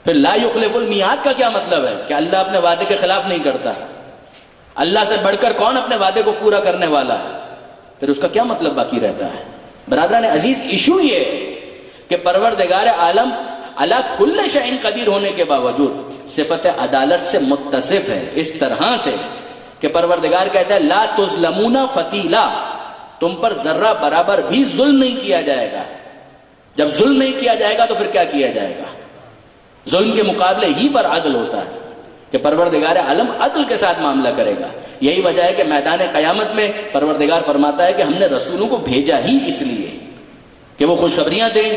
پھر لا یخلف المیعاد کا کیا مطلب ہے کہ اللہ اپنے وعدے کے خلاف نہیں کرتا؟ اللہ سے بڑھ کر کون اپنے وعدے کو پورا کرنے والا ہے؟ پھر اس کا کیا مطلب باقی رہتا ہے؟ برادران عزیز، ایشو یہ کہ پروردگار عالم علی کل شیء قدیر ہونے کے باوجود صفت عدالت سے متصف ہے اس طرح سے کہ پروردگار کہتا ہے لا تظلمون فتیلا، تم پر ذرہ برابر بھی ظلم نہیں کیا جائے گا. جب ظلم نہیں کیا جائے گا تو پھر کیا کیا جائے گا؟ ظلم کے مقابلے ہی پر عدل ہوتا ہے کہ پروردگار عالم عدل کے ساتھ معاملہ کرے گا. یہی وجہ ہے کہ میدان قیامت میں پروردگار فرماتا ہے کہ ہم نے رسولوں کو بھیجا ہی اس لیے کہ وہ خوشخبریاں دیں،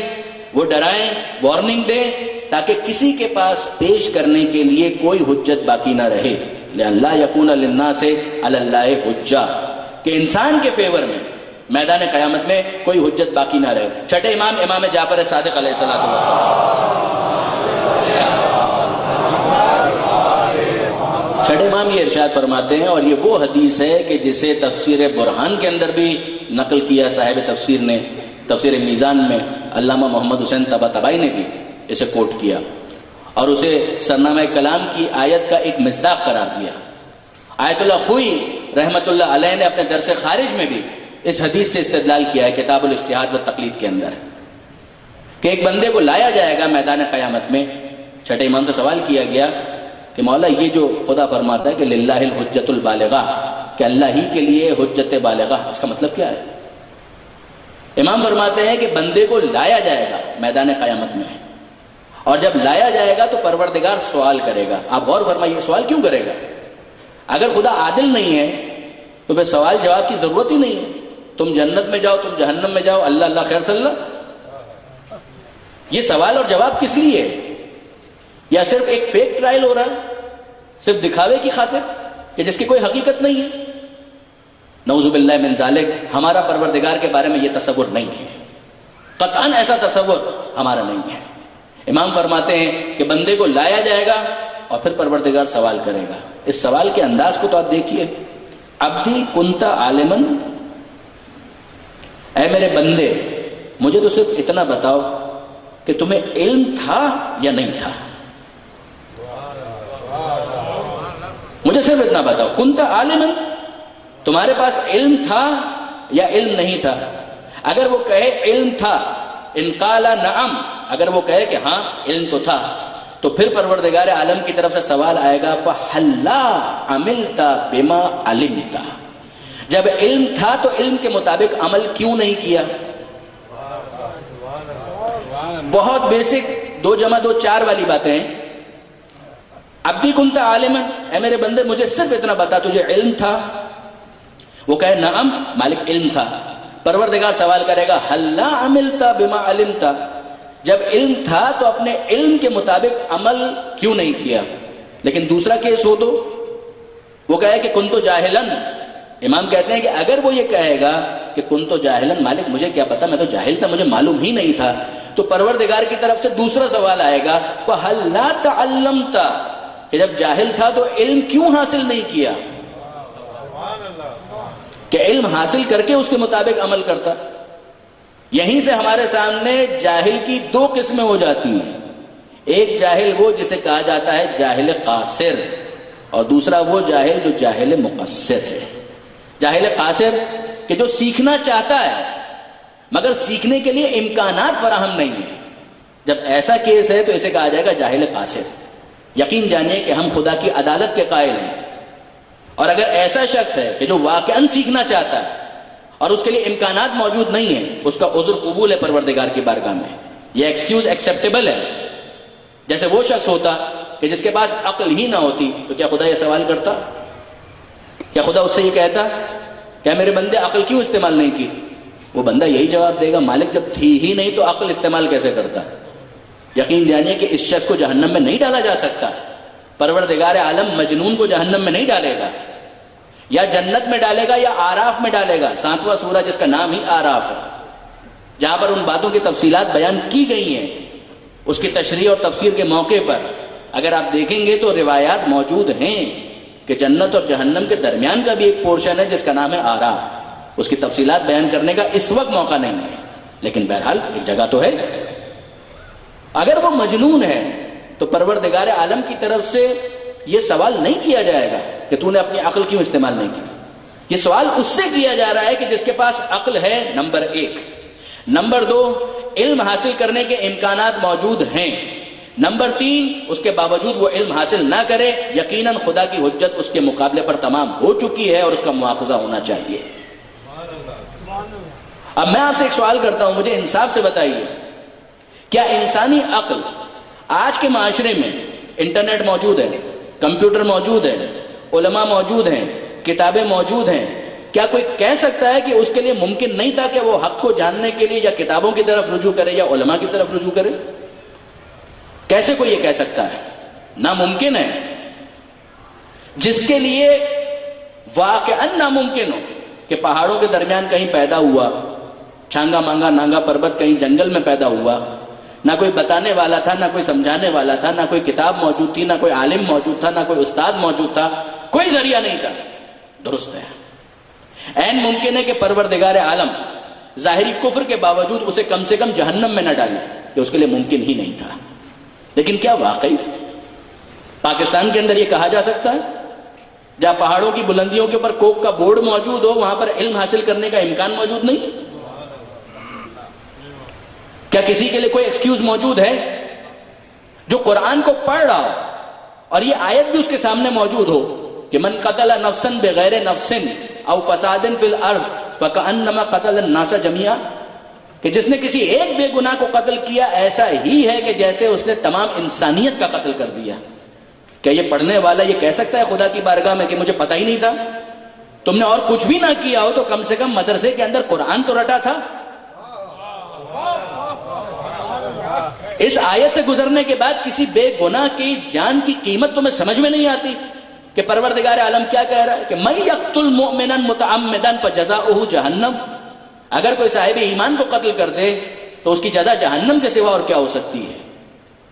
وہ ڈرائیں، وارننگ دیں، تاکہ کسی کے پاس پیش کرنے کے لیے کوئی حجت باقی نہ رہے. لئلا یکون للناس علی اللہ حجہ، کہ انسان کے فیور میں میدان قیامت میں کوئی حجت باقی نہ رہے. چھٹے امام امام جعفر صادق علیہ الصلوۃ والسلام، چھٹے امام یہ ارشاد فرماتے ہیں، اور یہ وہ حدیث ہے کہ جسے تفسیر برہان کے اندر بھی نقل کیا صاحب تفسیر نے، تفسیر میزان میں علامہ محمد حسین طباطبائی نے بھی اسے کوٹ کیا اور اسے سرنامہ کلام کی آیت کا ایک مصداق قرار دیا. آیت اللہ خوئی رحمت اللہ علیہ نے اپنے درس خارج میں بھی اس حدیث سے استدلال کیا ہے کتاب الاجتہاد و تقلید کے اندر کہ ایک بندے کو لایا جائے گا میدان قیامت میں. چھٹے امام سے سوال کیا گیا کہ مولا یہ جو خدا فرماتا ہے کہ للہ الحجت البالغہ، کہ اللہ ہی کے لیے حجت بالغہ، اس کا مطلب کیا ہے؟ امام فرماتے ہیں کہ بندے کو لایا جائے گا میدان قیامت میں، اور جب لایا جائے گا تو پروردگار سوال کرے گا. آپ غور فرمائیے سوال کیوں کرے گا؟ اگر خدا عادل نہیں ہے تو پھر سوال جواب کی ضرورت ہی نہیں ہے. تم جنت میں جاؤ، تم جہنم میں جاؤ، اللہ اللہ خیر صلی اللہ. یہ سوال اور جواب کس لیے ہے؟ یا صرف ایک فیک ٹرائل ہو رہا ہے صرف دکھاوے کی خاطر کہ جس کی کوئی حقیقت نہیں ہے؟ نعوذ باللہ من ذالک، ہمارا پروردگار کے بارے میں یہ تصور نہیں ہے، قطعاً ایسا تصور ہمارا نہیں ہے. امام فرماتے ہیں کہ بندے کو لایا جائے گا اور پھر پروردگار سوال کرے گا. اس سوال کے انداز کو تو آپ دیکھیے عبدی کنت عالمن، اے میرے بندے مجھے تو صرف اتنا بتاؤ کہ تمہیں علم تھا یا نہیں تھا. مجھے صرف اتنا بتاؤ، کنت عالمن، تمہارے پاس علم تھا یا علم نہیں تھا؟ اگر وہ کہے علم تھا، ان قال نعم، اگر وہ کہے کہ ہاں علم تو تھا، تو پھر پروردگار عالم کی طرف سے سوال آئے گا فَحَلَّا عَمِلْتَ بِمَا عَلِمْتَ، جب علم تھا تو علم کے مطابق عمل کیوں نہیں کیا؟ بہت بیسک 2 × 2 4 والی باتیں ہیں. عبدی کنت عالما، اے میرے بندے مجھے صرف اتنا بتا تجھے علم تھا؟ وہ کہے نعم، مالک علم تھا. پروردگار سوال کرے گا حَلَّا عَمِلْتَ بِمَا عَلِمْتَ، جب علم تھا تو اپنے علم کے مطابق عمل کیوں نہیں کیا؟ لیکن دوسرا کیس ہو تو وہ کہے کہ کنت جاہلا، امام کہتے ہیں کہ اگر وہ یہ کہے گا کہ کنت جاہلا، مالک مجھے کیا پتا، میں تو جاہل تھا، مجھے معلوم ہی نہیں تھا، تو پروردگار کی طرف سے دوسرا سوال آئے گا فَحَلَّا تَعَلَّمْتَ، کہ جب جاہل تھا تو علم کیوں حاصل نہیں کیا؟ کہ علم حاصل کر کے اس کے مطابق عمل کرتا. یہیں سے ہمارے سامنے جاہل کی 2 قسمیں ہو جاتی ہیں. ایک جاہل وہ جسے کہا جاتا ہے جاہل قاصر، اور دوسرا وہ جاہل جو جاہل مقصر ہے. جاہل قاصر کہ جو سیکھنا چاہتا ہے مگر سیکھنے کے لیے امکانات فراہم نہیں ہیں. جب ایسا کیس ہے تو اسے کہا جائے گا جاہل قاصر. یقین جانیے کہ ہم خدا کی عدالت کے قائل ہیں، اور اگر ایسا شخص ہے کہ جو واقعاً سیکھنا چاہتا ہے اور اس کے لیے امکانات موجود نہیں ہیں، اس کا عذر قبول ہے پروردگار کی بارگاہ میں، یہ ایکسکیوز ایکسیپٹیبل ہے. جیسے وہ شخص ہوتا کہ جس کے پاس عقل ہی نہ ہوتی تو کیا خدا یہ سوال کرتا؟ کیا خدا اس سے یہ کہتا کہ میرے بندے عقل کیوں استعمال نہیں کی؟ وہ بندہ یہی جواب دے گا مالک جب تھی ہی نہیں تو عقل استعمال کیسے کرتا؟ یقین جانیے کہ اس شخص کو جہنم میں نہیں ڈالا جا سکتا. پروردگار عالم مجنون کو جہنم میں نہیں ڈالے گا، یا جنت میں ڈالے گا یا آراف میں ڈالے گا. 7واں سورہ جس کا نام ہی آراف ہے، جہاں پر ان باتوں کی تفصیلات بیان کی گئی ہیں، اس کی تشریح اور تفسیر کے موقع پر اگر آپ دیکھیں گے تو روایات موجود ہیں کہ جنت اور جہنم کے درمیان کا بھی ایک پورشن ہے جس کا نام ہے آراف. اس کی تفصیلات بیان کرنے کا اس وقت موقع نہیں ہے، لیکن بہرحال ایک جگہ تو ہے. اگر وہ مجنون ہے تو پروردگار عالم کی طرف سے یہ سوال نہیں کیا جائے گا کہ تو نے اپنی عقل کیوں استعمال نہیں کی. یہ سوال اس سے کیا جا رہا ہے کہ جس کے پاس عقل ہے، نمبر 1. نمبر 2، علم حاصل کرنے کے امکانات موجود ہیں. نمبر 3، اس کے باوجود وہ علم حاصل نہ کرے، یقیناً خدا کی حجت اس کے مقابلے پر تمام ہو چکی ہے اور اس کا مواخذہ ہونا چاہیے. اب میں آپ سے ایک سوال کرتا ہوں، مجھے انصاف سے بتائیے، کیا انسانی عقل آج کے معاشرے میں، انٹرنیٹ موجود ہے، کمپیوٹر موجود ہے، علماء موجود ہیں، کتابیں موجود ہیں، کیا کوئی کہہ سکتا ہے کہ اس کے لیے ممکن نہیں تھا کہ وہ حق کو جاننے کے لیے یا کتابوں کی طرف رجوع کرے یا علماء کی طرف رجوع کرے؟ کیسے کوئی یہ کہہ سکتا ہے؟ ناممکن ہے. جس کے لیے واقعاً ناممکن ہو کہ پہاڑوں کے درمیان کہیں پیدا ہوا، چھانگا مانگا نانگا پربت کہیں جنگل میں پیدا ہوا، نہ کوئی بتانے والا تھا، نہ کوئی سمجھانے والا تھا، نہ کوئی کتاب موجود تھی، نہ کوئی عالم موجود تھا، نہ کوئی استاد موجود تھا، کوئی ذریعہ نہیں تھا. درست ہے. عین ممکن ہے کہ پروردگار عالم ظاہری کفر کے باوجود اسے کم سے کم جہنم میں نہ ڈالے، کہ اس کے لیے ممکن ہی نہیں تھا. لیکن کیا واقعی پاکستان کے اندر یہ کہا جا سکتا ہے جہاں پہاڑوں کی بلندیوں کے اوپر کوک کا بورڈ موجود ہو وہاں پر علم حاصل کرنے کا امکان موجود نہیں؟ کیا کسی کے لیے کوئی ایکسکیوز موجود ہے جو قرآن کو پڑھ رہا ہو اور یہ آیت بھی اس کے سامنے موجود ہو کہ من قتل نفسا بغیر نفس او فساد فی الارض فکأنما قتل الناس جميعا، کہ جس نے کسی ایک بے گناہ کو قتل کیا ایسا ہی ہے کہ جیسے اس نے تمام انسانیت کا قتل کر دیا. کیا یہ پڑھنے والا یہ کہہ سکتا ہے خدا کی بارگاہ میں کہ مجھے پتہ ہی نہیں تھا؟ تم نے اور کچھ بھی نہ کیا ہو تو کم سے کم مدرسے کے اندر قرآن تو رٹا تھا. اس آیت سے گزرنے کے بعد کسی بے گناہ کی جان کی قیمت تمہیں سمجھ میں نہیں آتی کہ پروردگار عالم کیا کہہ رہا ہے کہ من یقتل مؤمنا متعمدا فجزاؤہ جہنم، اگر کوئی صاحب ایمان کو قتل کر دے تو اس کی جزا جہنم کے سوا اور کیا ہو سکتی ہے؟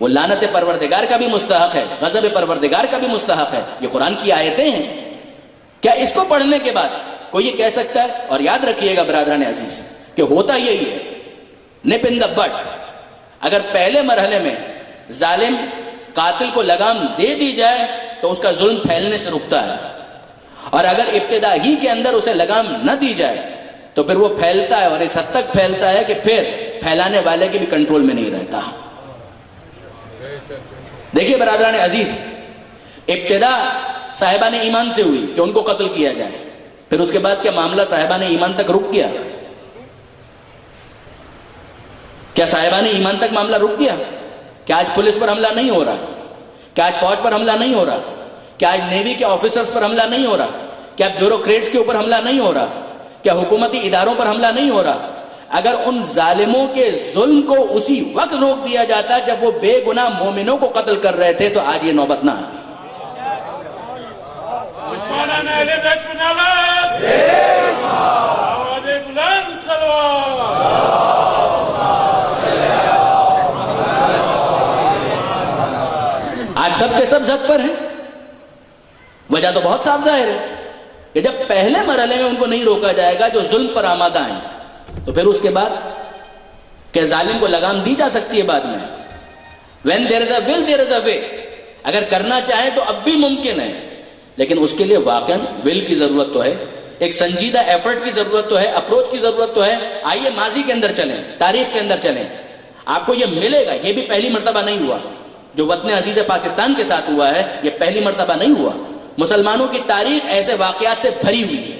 وہ لعنت پروردگار کا بھی مستحق ہے، غضب پروردگار کا بھی مستحق ہے. یہ قرآن کی آیتیں ہیں. کیا اس کو پڑھنے کے بعد کوئی یہ کہہ سکتا ہے؟ اور یاد رکھیے گا برادران عزیز کہ ہوتا یہی ہے، نپ ان دا بٹ. اگر پہلے مرحلے میں ظالم قاتل کو لگام دے دی جائے تو اس کا ظلم پھیلنے سے رکتا ہے، اور اگر ابتدا ہی کے اندر اسے لگام نہ دی جائے تو پھر وہ پھیلتا ہے، اور اس حد تک پھیلتا ہے کہ پھر پھیلانے والے کے بھی کنٹرول میں نہیں رہتا. دیکھیے برادران عزیز، ابتدا صاحبان ایمان سے ہوئی کہ ان کو قتل کیا جائے، پھر اس کے بعد کیا معاملہ صاحبان ایمان تک رک گیا؟ کیا صاحبان ایمان تک معاملہ رک گیا؟ کیا آج پولیس پر حملہ نہیں ہو رہا؟ کیا آج فوج پر حملہ نہیں ہو رہا؟ کیا آج نیوی کے آفیسرز پر حملہ نہیں ہو رہا؟ کیا بیوروکریٹس کے اوپر حملہ نہیں ہو رہا؟ کیا حکومتی اداروں پر حملہ نہیں ہو رہا؟ اگر ان ظالموں کے ظلم کو اسی وقت روک دیا جاتا جب وہ بے گناہ مومنوں کو قتل کر رہے تھے تو آج یہ نوبت نہ آتی. آج سب کے سب زد پر ہیں. وجہ تو بہت صاف ظاہر ہے کہ جب پہلے مرحلے میں ان کو نہیں روکا جائے گا جو ظلم پر آمادہ ہیں، تو پھر اس کے بعد کہ ظالم کو لگام دی جا سکتی ہے بعد میں. when there is a will there is a way. اگر کرنا چاہیں تو اب بھی ممکن ہے، لیکن اس کے لیے واقعاً ول کی ضرورت تو ہے، ایک سنجیدہ ایفرٹ کی ضرورت تو ہے، اپروچ کی ضرورت تو ہے. آئیے ماضی کے اندر چلیں، تاریخ کے اندر چلیں، آپ کو یہ ملے گا. یہ بھی پہلی مرتبہ نہیں ہوا جو وطن عزیز پاکستان کے ساتھ ہوا ہے، یہ پہلی مرتبہ نہیں ہوا. مسلمانوں کی تاریخ ایسے واقعات سے بھری ہوئی ہے.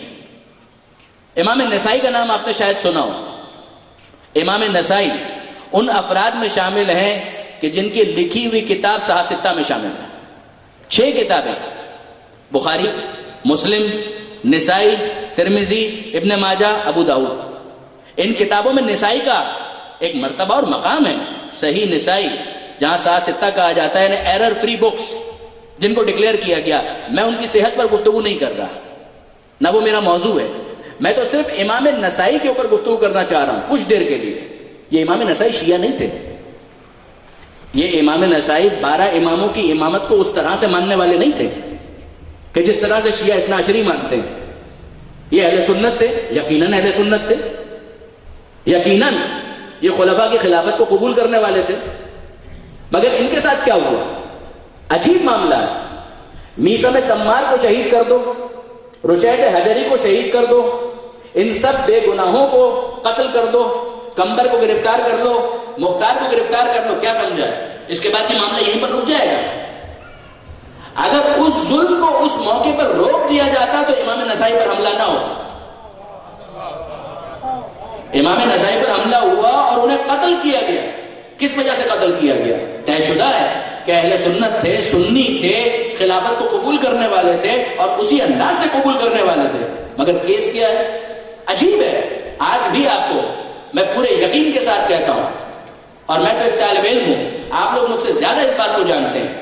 امام نسائی کا نام آپ نے شاید سنا ہو. امام نسائی ان افراد میں شامل ہیں کہ جن کی لکھی ہوئی کتاب صحاح ستہ میں شامل ہے. 6 کتابیں، بخاری، مسلم، نسائی، ترمذی، ابن ماجہ، ابو داؤد. ان کتابوں میں نسائی کا ایک مرتبہ اور مقام ہے. صحیح نسائی جہاں صحاح ستہ کہا جاتا ہے، ایرر فری بکس جن کو ڈکلیئر کیا گیا. میں ان کی صحت پر گفتگو نہیں کر رہا، نہ وہ میرا موضوع ہے. میں تو صرف امام نسائی کے اوپر گفتگو کرنا چاہ رہا ہوں کچھ دیر کے لیے. یہ امام نسائی شیعہ نہیں تھے. یہ امام نسائی 12 اماموں کی امامت کو اس طرح سے ماننے والے نہیں تھے کہ جس طرح سے شیعہ اثنا عشری مانتے ہیں. یہ اہل سنت تھے، یقیناً اہل سنت تھے، یقیناً یہ خلفاء کی خلافت کو قبول کرنے والے تھے. مگر ان کے ساتھ کیا ہوا؟ عجیب معاملہ ہے. میثم تمار کو شہید کر دو، رشید حجری کو شہید کر دو، ان سب بے گناہوں کو قتل کر دو، کمبر کو گرفتار کر لو، مختار کو گرفتار کر لو. کیا سمجھا ہے؟ اس کے بعد یہ معاملہ یہیں پر رک جائے گا. اگر اس ظلم کو اس موقع پر روک دیا جاتا تو امام نسائی پر حملہ نہ ہوتا. امام نسائی پر حملہ ہوا اور انہیں قتل کیا گیا. کس وجہ سے قتل کیا گیا؟ طے شدہ ہے کہ اہل سنت تھے، سنی تھے، خلافت کو قبول کرنے والے تھے اور اسی انداز سے قبول کرنے والے تھے. مگر کیس کیا ہے؟ عجیب ہے. آج بھی آپ کو میں پورے یقین کے ساتھ کہتا ہوں، اور میں تو ایک طالب علم ہوں، آپ لوگ مجھ سے زیادہ اس بات کو جانتے ہیں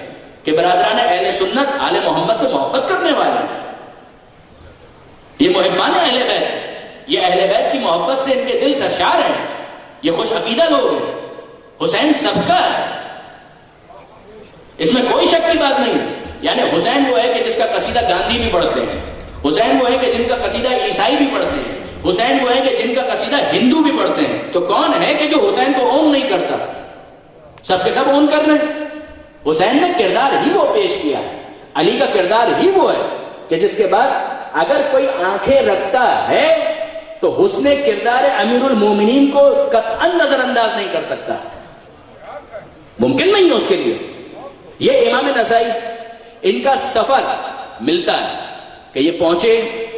کہ برادران اہل سنت آل محمد سے محبت کرنے والے ہیں. یہ محبان اہل بیت، یہ اہل بیت کی محبت سے ان کے دل سرشار ہیں. یہ خوش عقیدہ لوگ ہیں. حسین سب کا ہے، اس میں کوئی شک کی بات نہیں. یعنی حسین وہ ہے کہ جس کا قصیدہ گاندھی بھی پڑھتے ہیں، حسین وہ ہے کہ جن کا قصیدہ عیسائی بھی پڑھتے ہیں، حسین وہ ہے کہ جن کا قصیدہ ہندو بھی پڑھتے ہیں. تو کون ہے کہ جو حسین کو اون نہیں کرتا؟ سب کے سب اون کر رہے ہیں. حسین نے کردار ہی وہ پیش کیا ہے. علی کا کردار ہی وہ ہے کہ جس کے بعد اگر کوئی آنکھیں رکھتا ہے تو حسن کردار امیر المومنین کو قطعا نظر انداز نہیں کر سکتا. ممکن نہیں ہے اس کے لیے. یہ امام نسائی ان کا سفر ملتا ہے کہ یہ پہنچے،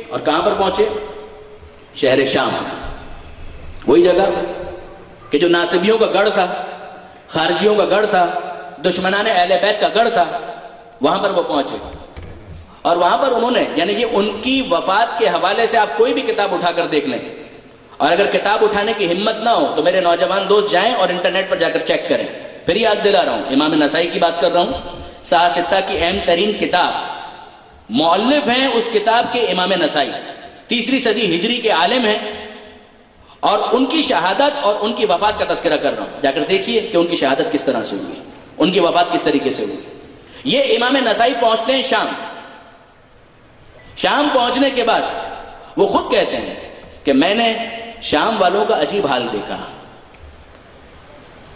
اور کہاں پر پہنچے؟ شہر شام. وہی جگہ کہ جو ناصبیوں کا گڑھ تھا، خارجیوں کا گڑھ تھا، دشمنان اہل بیت کا گڑھ تھا. وہاں پر وہ پہنچے اور وہاں پر انہوں نے، یعنی کہ ان کی وفات کے حوالے سے آپ کوئی بھی کتاب اٹھا کر دیکھ لیں، اور اگر کتاب اٹھانے کی ہمت نہ ہو تو میرے نوجوان دوست جائیں اور انٹرنیٹ پر جا کر چیک کریں. پھر یاد دلا رہا ہوں، امام نسائی کی بات کر رہا ہوں. صحاح ستہ کی اہم ترین کتاب، مؤلف ہیں اس کتاب کے امام نسائی، 3 صدی ہجری کے عالم ہیں، اور ان کی شہادت اور ان کی وفات کا تذکرہ کر رہا ہوں. جا کر دیکھیے کہ ان کی شہادت کس طرح سے ہوئی، ان کی وفات کس طریقے سے ہوئی. یہ امام نسائی پہنچتے ہیں شام. شام پہنچنے کے بعد وہ خود کہتے ہیں کہ میں نے شام والوں کا عجیب حال دیکھا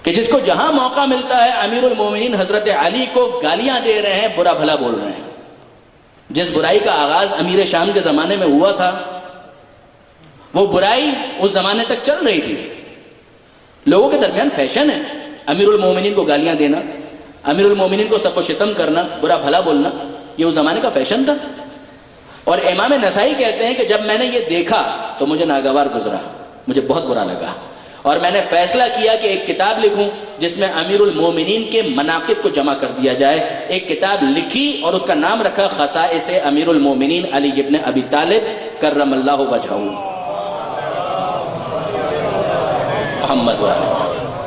کہ جس کو جہاں موقع ملتا ہے امیر المومنین حضرت علی کو گالیاں دے رہے ہیں، برا بھلا بول رہے ہیں. جس برائی کا آغاز امیر شام کے زمانے میں ہوا تھا وہ برائی اس زمانے تک چل رہی تھی. لوگوں کے درمیان فیشن ہے امیر المومنین کو گالیاں دینا، امیر المومنین کو سب و شتم کرنا، برا بھلا بولنا، یہ اس زمانے کا فیشن تھا. اور امام نسائی کہتے ہیں کہ جب میں نے یہ دیکھا تو مجھے ناگوار گزرا، مجھے بہت برا لگا، اور میں نے فیصلہ کیا کہ ایک کتاب لکھوں جس میں امیر المومنین کے مناقب کو جمع کر دیا جائے. ایک کتاب لکھی اور اس کا نام رکھا خصائص امیر المومنین علی ابن ابی طالب کرم اللہ وجہہ محمد والے.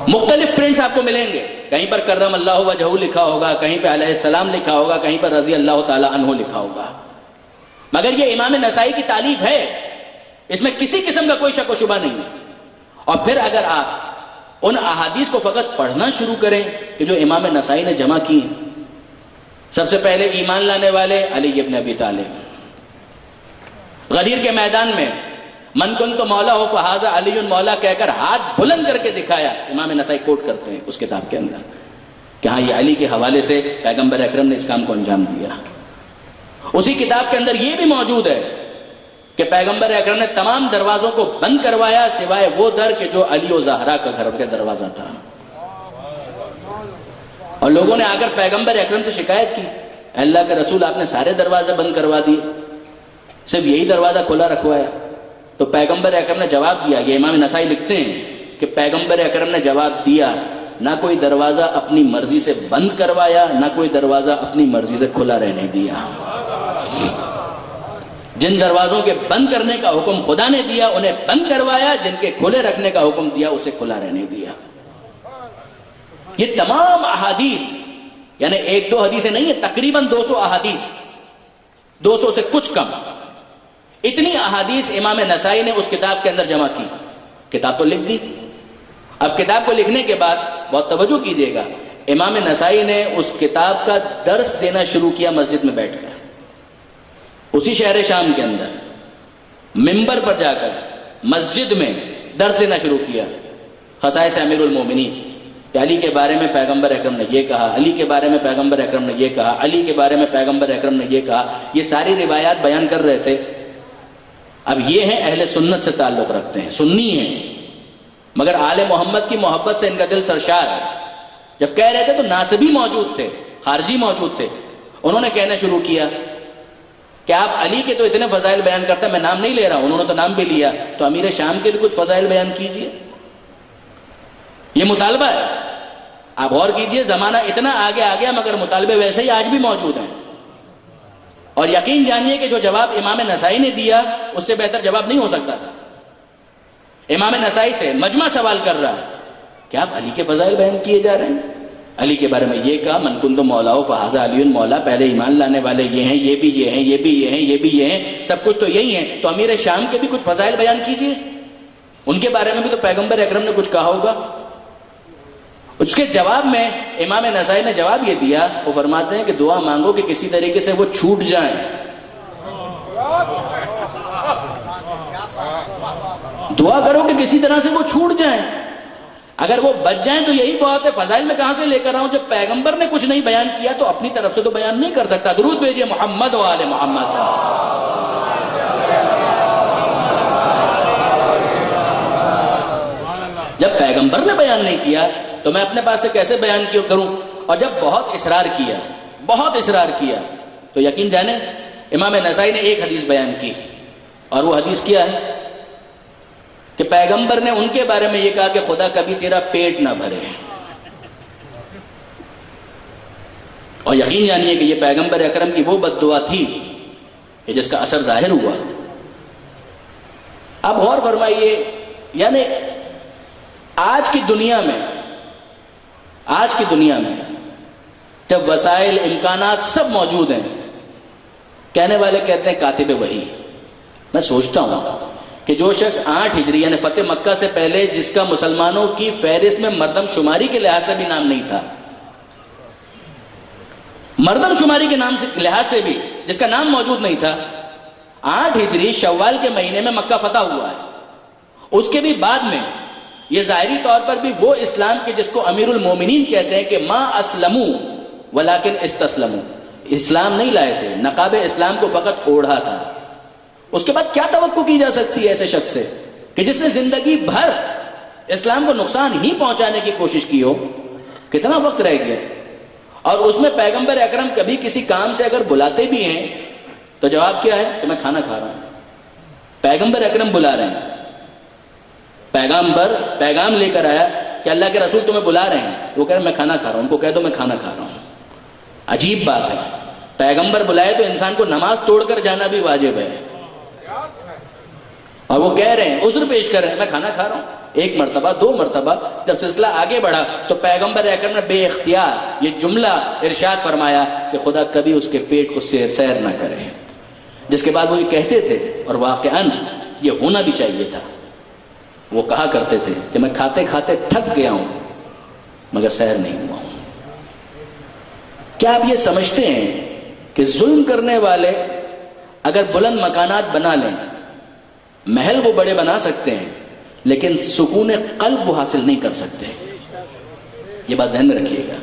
مختلف پرنٹس آپ کو ملیں گے، کہیں پر کرم اللہ وجہہ لکھا ہوگا، کہیں پہ علیہ السلام لکھا ہوگا، کہیں پر رضی اللہ تعالی عنہ لکھا ہوگا. مگر یہ امام نسائی کی تالیف ہے، اس میں کسی قسم کا کوئی شک و شبہ نہیں ہے. اور پھر اگر آپ ان احادیث کو فقط پڑھنا شروع کریں کہ جو امام نسائی نے جمع کی، سب سے پہلے ایمان لانے والے علی ابن ابی طالب. غدیر کے میدان میں من کنت مولا ہو فہذا علی مولا کہہ کر ہاتھ بلند کر کے دکھایا. امام نسائی کوٹ کرتے ہیں اس کتاب کے اندر کہ ہاں یہ علی کے حوالے سے پیغمبر اکرم نے اس کام کو انجام دیا. اسی کتاب کے اندر یہ بھی موجود ہے کہ پیغمبر اکرم نے تمام دروازوں کو بند کروایا سوائے وہ در کہ جو علی و زہرا کا گھر کا دروازہ تھا. اور لوگوں نے آ کر پیغمبر اکرم سے شکایت کی، اللہ کے رسول آپ نے سارے دروازے بند کروا دیے، صرف یہی دروازہ کھلا رکھوایا. تو پیغمبر اکرم نے جواب دیا، یہ امام نسائی لکھتے ہیں کہ پیغمبر اکرم نے جواب دیا، نہ کوئی دروازہ اپنی مرضی سے بند کروایا، نہ کوئی دروازہ اپنی مرضی سے کھلا رہنے دیا. جن دروازوں کے بند کرنے کا حکم خدا نے دیا انہیں بند کروایا، جن کے کھلے رکھنے کا حکم دیا اسے کھلا رہنے دیا. یہ تمام احادیث یعنی ایک دو حدیثیں نہیں ہیں، تقریباً 200 احادیث، 200 سے کچھ کم، اتنی احادیث امام نسائی نے اس کتاب کے اندر جمع کی. کتاب تو لکھ دی. اب کتاب کو لکھنے کے بعد بہت توجہ کیجیے گا، امام نسائی نے اس کتاب کا درس دینا شروع کیا مسجد میں بیٹھ کر، اسی شہر شام کے اندر منبر پر جا کر مسجد میں درس دینا شروع کیا. خصائص امیر المومنین کہ علی کے بارے میں پیغمبر اکرم نے یہ کہا، علی کے بارے میں پیغمبر اکرم نے یہ کہا، علی کے بارے میں پیغمبر اکرم نے یہ کہا. یہ ساری روایات بیان کر رہے تھے. اب یہ ہیں اہل سنت سے تعلق رکھتے ہیں، سنی ہیں، مگر آل محمد کی محبت سے ان کا دل سرشار ہے. جب کہہ رہے تھے تو ناصبی موجود تھے، خارجی موجود تھے. انہوں نے کہنا شروع کیا کہ آپ علی کے تو اتنے فضائل بیان کرتے ہیں، میں نام نہیں لے رہا ہوں، انہوں نے تو نام بھی لیا، تو امیر شام کے بھی کچھ فضائل بیان کیجئے. یہ مطالبہ ہے. آپ غور کیجئے، زمانہ اتنا آگے آ گیا مگر مطالبے ویسے ہی آج بھی موجود ہیں. اور یقین جانیے کہ جو جواب امام نسائی نے دیا اس سے بہتر جواب نہیں ہو سکتا تھا. امام نسائی سے مجمع سوال کر رہا ہے کہ آپ علی کے فضائل بیان کیے جا رہے ہیں، علی کے بارے میں یہ کہا من کنت مولا فہذا علی مولا، پہلے ایمان لانے والے یہ ہیں، یہ بھی یہ ہیں، یہ بھی یہ ہیں، یہ بھی یہ ہیں، سب کچھ تو یہی ہیں. تو امیر شام کے بھی کچھ فضائل بیان کیجئے، ان کے بارے میں بھی تو پیغمبر اکرم نے کچھ کہا ہوگا. اس کے جواب میں امام نسائی نے جواب یہ دیا، وہ فرماتے ہیں کہ دعا مانگو کہ کسی طریقے سے وہ چھوٹ جائیں، دعا کرو کہ کسی طرح سے وہ چھوٹ جائیں. اگر وہ بچ جائیں تو یہی بہت ہے. فضائل میں کہاں سے لے کر آؤں؟ جب پیغمبر نے کچھ نہیں بیان کیا تو اپنی طرف سے تو بیان نہیں کر سکتا. درود بھیجیے محمد و آل محمد. جب پیغمبر نے بیان نہیں کیا تو میں اپنے پاس سے کیسے بیان کروں؟ اور جب بہت اصرار کیا تو یقین جانے امام نسائی نے ایک حدیث بیان کی، اور وہ حدیث کیا ہے کہ پیغمبر نے ان کے بارے میں یہ کہا کہ خدا کبھی تیرا پیٹ نہ بھرے. اور یقین جانیے کہ یہ پیغمبر اکرم کی وہ بد دعا تھی کہ جس کا اثر ظاہر ہوا. اب غور فرمائیے، یعنی آج کی دنیا میں جب وسائل امکانات سب موجود ہیں، کہنے والے کہتے ہیں کاتب وحی. میں سوچتا ہوں کہ جو شخص 8 ہجری یعنی فتح مکہ سے پہلے جس کا مسلمانوں کی فہرست میں مردم شماری کے لحاظ سے بھی نام نہیں تھا، مردم شماری کے نام سے لحاظ سے بھی جس کا نام موجود نہیں تھا، 8 ہجری شوال کے مہینے میں مکہ فتح ہوا ہے. اس کے بھی بعد میں یہ ظاہری طور پر بھی وہ اسلام کے جس کو امیر المومنین کہتے ہیں کہ ما اسلموا ولیکن استسلموا، اسلام نہیں لائے تھے، نقاب اسلام کو فقط اوڑھا تھا. اس کے بعد کیا توقع کی جا سکتی ہے ایسے شخص سے کہ جس نے زندگی بھر اسلام کو نقصان ہی پہنچانے کی کوشش کی ہو؟ کتنا وقت رہ گیا. اور اس میں پیغمبر اکرم کبھی کسی کام سے اگر بلاتے بھی ہیں تو جواب کیا ہے کہ میں کھانا کھا رہا ہوں. پیغمبر اکرم بلا رہے ہیں، پیغام لے کر آیا کہ اللہ کے رسول تمہیں بلا رہے ہیں، وہ کہہ رہے ہیں میں کھانا کھا رہا ہوں. ان کو کہہ دو میں کھانا کھا رہا ہوں. عجیب بات ہے، پیغمبر بلائے تو انسان کو نماز توڑ کر جانا بھی واجب ہے، اور وہ کہہ رہے ہیں عذر پیش کر رہے ہیں میں کھانا کھا رہا ہوں. 1 مرتبہ 2 مرتبہ جب سلسلہ آگے بڑھا تو پیغمبر اکرم نے بے اختیار یہ جملہ ارشاد فرمایا کہ خدا کبھی اس کے پیٹ کو سیر نہ کرے. جس کے بعد وہ یہ کہتے تھے، اور واقعاً یہ ہونا بھی چاہیے تھا، وہ کہا کرتے تھے کہ میں کھاتے کھاتے تھک گیا ہوں مگر سیر نہیں ہوا ہوں. کیا آپ یہ سمجھتے ہیں کہ ظلم کرنے والے اگر بلند مکانات بنا لیں، محل وہ بڑے بنا سکتے ہیں، لیکن سکون قلب وہ حاصل نہیں کر سکتے؟ یہ بات ذہن میں رکھیے گا.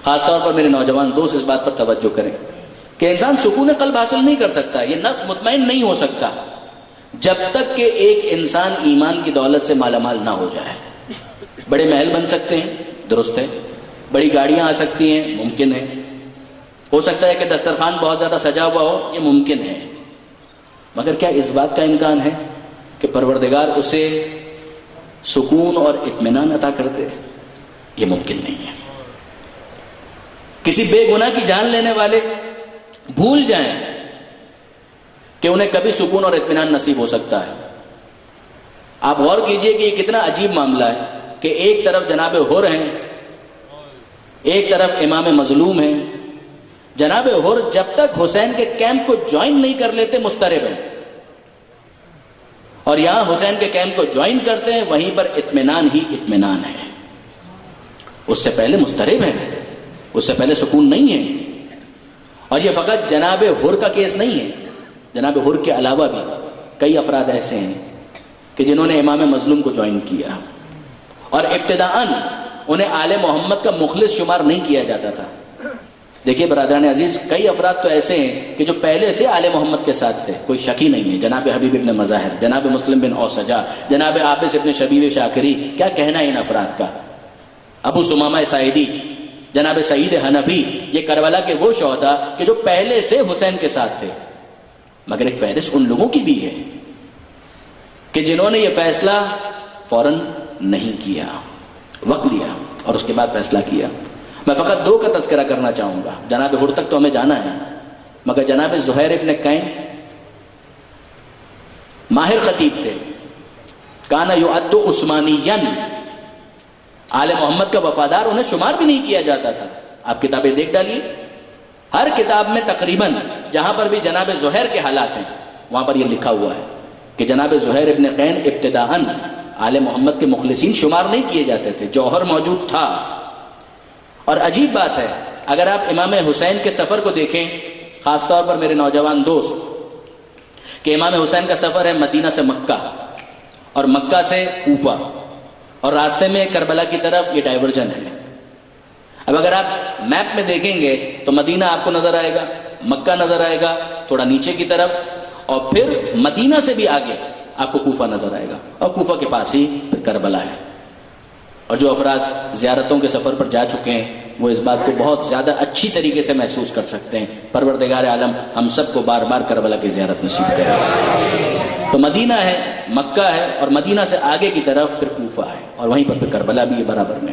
خاص طور پر میرے نوجوان دوست اس بات پر توجہ کریں کہ انسان سکون قلب حاصل نہیں کر سکتا، یہ نفس مطمئن نہیں ہو سکتا جب تک کہ ایک انسان ایمان کی دولت سے مالا مال نہ ہو جائے. بڑے محل بن سکتے ہیں، درست ہے، بڑی گاڑیاں آ سکتی ہیں، ممکن ہے، ہو سکتا ہے کہ دسترخوان بہت زیادہ سجا ہوا ہو، یہ ممکن ہے، مگر کیا اس بات کا امکان ہے کہ پروردگار اسے سکون اور اطمینان عطا کر دے؟ یہ ممکن نہیں ہے. کسی بے گناہ کی جان لینے والے بھول جائیں کہ انہیں کبھی سکون اور اطمینان نصیب ہو سکتا ہے. آپ غور کیجئے کہ یہ کتنا عجیب معاملہ ہے کہ ایک طرف جناب حر ہیں، ایک طرف امام مظلوم ہیں. جناب حر جب تک حسین کے کیمپ کو جوائن نہیں کر لیتے مضطرب ہیں، اور یہاں حسین کے کیمپ کو جوائن کرتے ہیں، وہیں پر اطمینان ہی اطمینان ہے. اس سے پہلے مضطرب ہیں، اس سے پہلے سکون نہیں ہے. اور یہ فقط جناب حر کا کیس نہیں ہے، جناب حر کے علاوہ بھی کئی افراد ایسے ہیں کہ جنہوں نے امام مظلوم کو جوائن کیا، اور ابتداءً انہیں آل محمد کا مخلص شمار نہیں کیا جاتا تھا. دیکھیے برادران عزیز، کئی افراد تو ایسے ہیں کہ جو پہلے سے آل محمد کے ساتھ تھے، کوئی شک ہی نہیں ہے. جناب حبیب ابن مظاہر، جناب مسلم بن اوسجا، جناب عابس ابن شبیب شاکری، کیا کہنا ہے ان افراد کا. ابو سمامہ سعیدی، جناب سعید حنفی، یہ کربلا کے وہ شہداء کہ جو پہلے سے حسین کے ساتھ تھے. مگر ایک فہرست ان لوگوں کی بھی ہے کہ جنہوں نے یہ فیصلہ فوراً نہیں کیا، وقت لیا اور اس کے بعد فیصلہ کیا. میں فقط 2 کا تذکرہ کرنا چاہوں گا. جناب حر تک تو ہمیں جانا ہے، مگر جناب زہیر ابن قین ماہر خطیب تھے، کان یعد عثمانیا، آل محمد کا وفادار، انہیں شمار بھی نہیں کیا جاتا تھا. آپ کتابیں دیکھ ڈالیے، ہر کتاب میں تقریباً جہاں پر بھی جناب زہیر کے حالات ہیں وہاں پر یہ لکھا ہوا ہے کہ جناب زہیر ابن قین ابتداءً آل محمد کے مخلصین شمار نہیں کیے جاتے تھے. جوہر موجود تھا. اور عجیب بات ہے، اگر آپ امام حسین کے سفر کو دیکھیں، خاص طور پر میرے نوجوان دوست، کہ امام حسین کا سفر ہے مدینہ سے مکہ اور مکہ سے کوفہ، اور راستے میں کربلا کی طرف یہ ڈائیورژن ہے. اب اگر آپ میپ میں دیکھیں گے تو مدینہ آپ کو نظر آئے گا، مکہ نظر آئے گا تھوڑا نیچے کی طرف، اور پھر مدینہ سے بھی آگے آپ کو کوفہ نظر آئے گا، اور کوفہ کے پاس ہی پھر کربلا ہے. اور جو افراد زیارتوں کے سفر پر جا چکے ہیں وہ اس بات کو بہت زیادہ اچھی طریقے سے محسوس کر سکتے ہیں. پروردگار عالم ہم سب کو بار بار کربلا کی زیارت نصیب کرے. تو مدینہ ہے، مکہ ہے، اور مدینہ سے آگے کی طرف پھر کوفہ ہے، اور وہیں پر پھر کربلا بھی ہے برابر میں.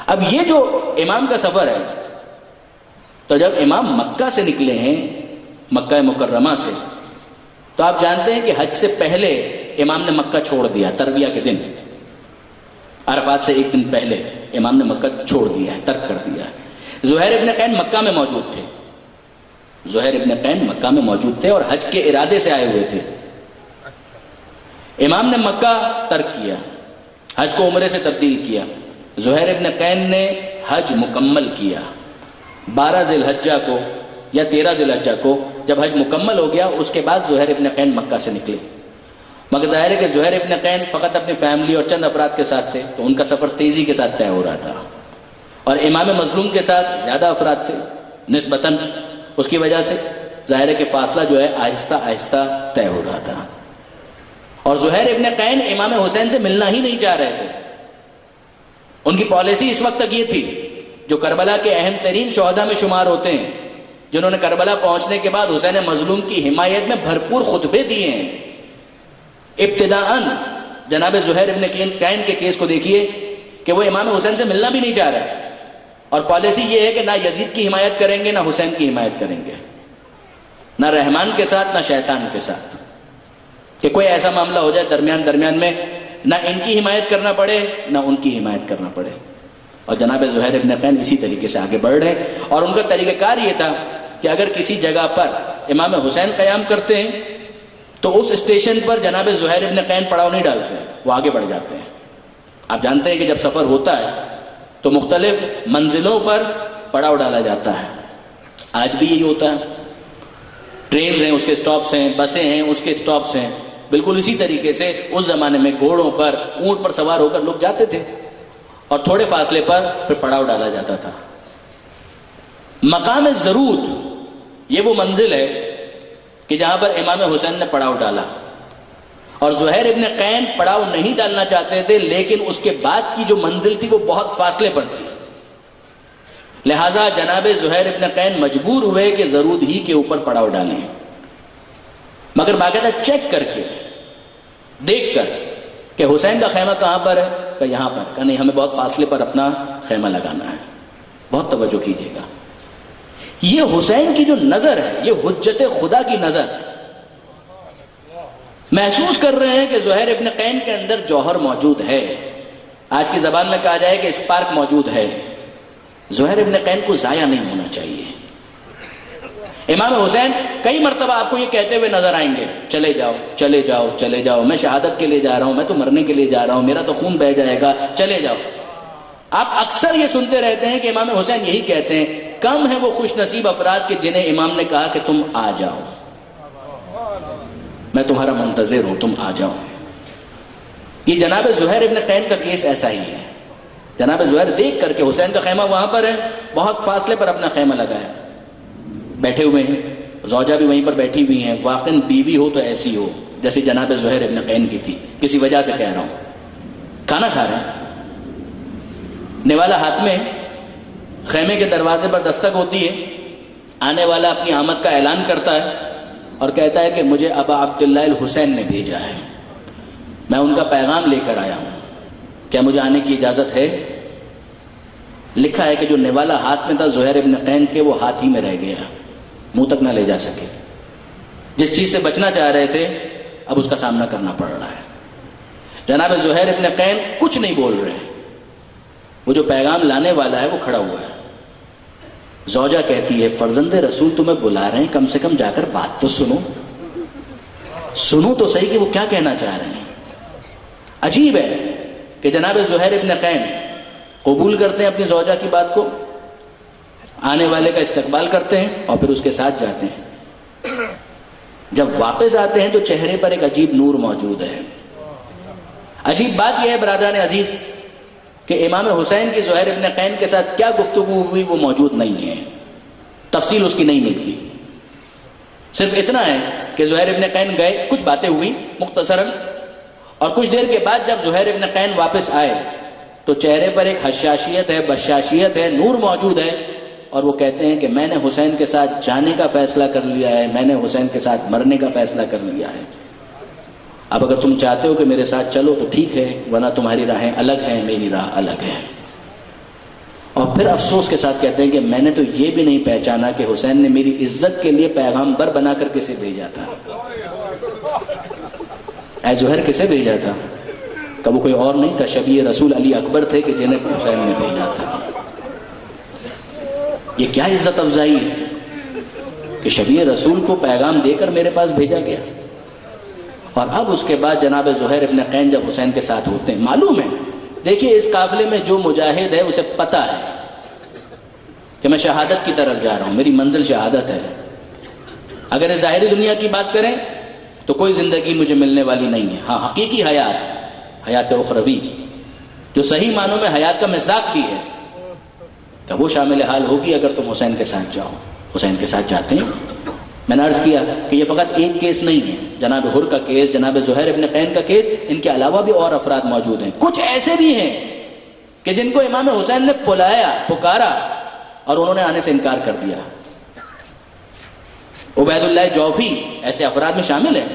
اب یہ جو امام کا سفر ہے، تو جب امام مکہ سے نکلے ہیں، مکہ مکرمہ سے، تو آپ جانتے ہیں کہ حج سے پہلے امام نے مکہ چھوڑ دیا. ترویہ کے دن، عرفات سے 1 دن پہلے امام نے مکہ چھوڑ دیا ہے، ترک کر دیا ہے. زہیر ابن قین مکہ میں موجود تھے، زہیر ابن قین مکہ میں موجود تھے اور حج کے ارادے سے آئے ہوئے تھے. امام نے مکہ ترک کیا، حج کو عمرے سے تبدیل کیا. زہیر ابن قین نے حج مکمل کیا. 12 ذی الحجہ کو یا 13 ذی الحجہ کو جب حج مکمل ہو گیا، اس کے بعد زہیر ابن قین مکہ سے نکلے. مگر ظاہر ہے کہ زہیر ابن قین فقط اپنی فیملی اور چند افراد کے ساتھ تھے، تو ان کا سفر تیزی کے ساتھ طے ہو رہا تھا، اور امام مظلوم کے ساتھ زیادہ افراد تھے نسبتاً، اس کی وجہ سے ظاہر ہے کہ فاصلہ جو ہے آہستہ آہستہ طے ہو رہا تھا. اور زہیر ابن قین امام حسین سے ملنا ہی نہیں چاہ رہے تھے. ان کی پالیسی اس وقت تک یہ تھی، جو کربلا کے اہم ترین شہداء میں شمار ہوتے ہیں، جنہوں نے کربلا پہنچنے کے بعد حسین مظلوم کی حمایت میں بھرپور خطبے دیے ہیں. ابتداءً جناب زہیر ابن قین کے کیس کو دیکھیے کہ وہ امام حسین سے ملنا بھی نہیں چاہ رہے، اور پالیسی یہ ہے کہ نہ یزید کی حمایت کریں گے نہ حسین کی حمایت کریں گے، نہ رحمان کے ساتھ نہ شیطان کے ساتھ، کہ کوئی ایسا معاملہ ہو جائے درمیان میں نہ ان کی حمایت کرنا پڑے نہ ان کی حمایت کرنا پڑے. اور جناب زہیر ابن قین اسی طریقے سے آگے بڑھ رہے، اور ان کا طریقہ کار یہ تھا کہ اگر کسی جگہ پر امام حسین قیام کرتے ہیں تو اس اسٹیشن پر جناب زہیر ابن قین پڑاؤ نہیں ڈالتے ہیں، وہ آگے بڑھ جاتے ہیں. آپ جانتے ہیں کہ جب سفر ہوتا ہے تو مختلف منزلوں پر پڑاؤ ڈالا جاتا ہے. آج بھی یہی ہوتا ہے، ٹرینز ہیں اس کے سٹاپس ہیں، بسیں ہیں اس کے سٹاپس ہیں. بالکل اسی طریقے سے اس زمانے میں گھوڑوں پر، اونٹ پر سوار ہو کر لوگ جاتے تھے، اور تھوڑے فاصلے پر پھر پڑاؤ ڈالا جاتا تھا. مقام ضرور یہ وہ منزل ہے کہ جہاں پر امام حسین نے پڑاؤ ڈالا، اور زہیر ابن قین پڑاؤ نہیں ڈالنا چاہتے تھے، لیکن اس کے بعد کی جو منزل تھی وہ بہت فاصلے پر تھی. لہذا جناب زہیر ابن قین مجبور ہوئے کہ ضرور ہی کے اوپر پڑاؤ ڈالیں، مگر باقاعدہ چیک کر کے دیکھ کر کہ حسین کا خیمہ کہاں پر ہے، کہ یہاں پر، کہ نہیں ہمیں بہت فاصلے پر اپنا خیمہ لگانا ہے. بہت توجہ کیجیے گا، یہ حسین کی جو نظر ہے، یہ حجت خدا کی نظر، محسوس کر رہے ہیں کہ زہیر ابن قین کے اندر جوہر موجود ہے. آج کی زبان میں کہا جائے کہ اسپارک موجود ہے. زہیر ابن قین کو ضائع نہیں ہونا چاہیے. امام حسین کئی مرتبہ آپ کو یہ کہتے ہوئے نظر آئیں گے، چلے جاؤ چلے جاؤ چلے جاؤ، میں شہادت کے لیے جا رہا ہوں، میں تو مرنے کے لیے جا رہا ہوں، میرا تو خون بہہ جائے گا، چلے جاؤ. آپ اکثر یہ سنتے رہتے ہیں کہ امام حسین یہی کہتے ہیں، کم ہیں وہ خوش نصیب افراد کہ جنہیں امام نے کہا کہ تم آ جاؤ، میں تمہارا منتظر ہوں، تم آ جاؤ. یہ جناب زہیر ابن قین کا کیس ایسا ہی ہے. جناب زہیر دیکھ کر کے حسین کا خیمہ وہاں پر ہے، بہت فاصلے پر اپنا خیمہ لگایا، بیٹھے ہوئے ہیں، زوجہ بھی وہیں پر بیٹھی ہوئی ہیں. واقعاً بیوی ہو تو ایسی ہو جیسے جناب زہیر ابن قین کی تھی، کسی وجہ سے کہہ رہا ہوں. کھانا کھا رہے ہیں، نوالا ہاتھ میں، خیمے کے دروازے پر دستک ہوتی ہے. آنے والا اپنی آمد کا اعلان کرتا ہے اور کہتا ہے کہ مجھے ابا عبداللہ الحسین نے بھیجا ہے، میں ان کا پیغام لے کر آیا ہوں، کیا مجھے آنے کی اجازت ہے؟ لکھا ہے کہ جو نوالا ہاتھ میں تھا زہیر ابن قین کے، وہ ہاتھ ہی میں رہ گیا، منہ تک نہ لے جا سکے. جس چیز سے بچنا چاہ رہے تھے اب اس کا سامنا کرنا پڑ رہا ہے. جناب زہیر ابن قین کچھ نہیں بول رہے، وہ جو پیغام لانے والا ہے وہ کھڑا ہوا ہے. زوجہ کہتی ہے، فرزند رسول تمہیں بلا رہے ہیں، کم سے کم جا کر بات تو سنو تو صحیح کہ وہ کیا کہنا چاہ رہے ہیں. عجیب ہے کہ جناب زہیر ابن قین قبول کرتے ہیں اپنی زوجہ کی بات کو، آنے والے کا استقبال کرتے ہیں اور پھر اس کے ساتھ جاتے ہیں. جب واپس آتے ہیں تو چہرے پر ایک عجیب نور موجود ہے. عجیب بات یہ ہے برادران عزیز کہ امام حسین کی زہیر ابن قین کے ساتھ کیا گفتگو ہوئی وہ موجود نہیں ہے، تفصیل اس کی نہیں ملتی. صرف اتنا ہے کہ زہیر ابن قین گئے، کچھ باتیں ہوئی مختصراً، اور کچھ دیر کے بعد جب زہیر ابن قین واپس آئے تو چہرے پر ایک حشاشیت ہے، بشاشیت ہے، نور موجود ہے، اور وہ کہتے ہیں کہ میں نے حسین کے ساتھ جانے کا فیصلہ کر لیا ہے، میں نے حسین کے ساتھ مرنے کا فیصلہ کر لیا ہے. اب اگر تم چاہتے ہو کہ میرے ساتھ چلو تو ٹھیک ہے، ورنہ تمہاری راہیں الگ ہیں، میری راہ الگ ہے. اور پھر افسوس کے ساتھ کہتے ہیں کہ میں نے تو یہ بھی نہیں پہچانا کہ حسین نے میری عزت کے لیے پیغامبر بنا کر کسے بھیجا تھا. اے زہر کسے بھیجا تھا؟ کہ وہ کوئی اور نہیں تھا، شبیہ رسول علی اکبر تھے کہ جنہیں حسین نے بھیجا تھا. یہ کیا عزت افزائی ہے کہ شبیہ رسول کو پیغام دے کر میرے پاس بھیجا گیا. اور اب اس کے بعد جناب زہیر ابن قین جب حسین کے ساتھ ہوتے ہیں، معلوم ہے، دیکھیے اس قافلے میں جو مجاہد ہے اسے پتہ ہے کہ میں شہادت کی طرف جا رہا ہوں، میری منزل شہادت ہے. اگر اس ظاہری دنیا کی بات کریں تو کوئی زندگی مجھے ملنے والی نہیں ہے. ہاں، حقیقی حیات اخروی جو صحیح معنوں میں حیات کا مصداق بھی ہے، کہ وہ شامل حال ہوگی اگر تم حسین کے ساتھ جاؤ. حسین کے ساتھ جاتے ہیں. میں نے عرض کیا کہ یہ فقط ایک کیس نہیں ہے، جناب حر کا کیس، جناب زہیر ابن قین کا کیس، ان کے علاوہ بھی اور افراد موجود ہیں. کچھ ایسے بھی ہیں کہ جن کو امام حسین نے بلایا، پکارا اور انہوں نے آنے سے انکار کر دیا. عبید اللہ جوفی ایسے افراد میں شامل ہیں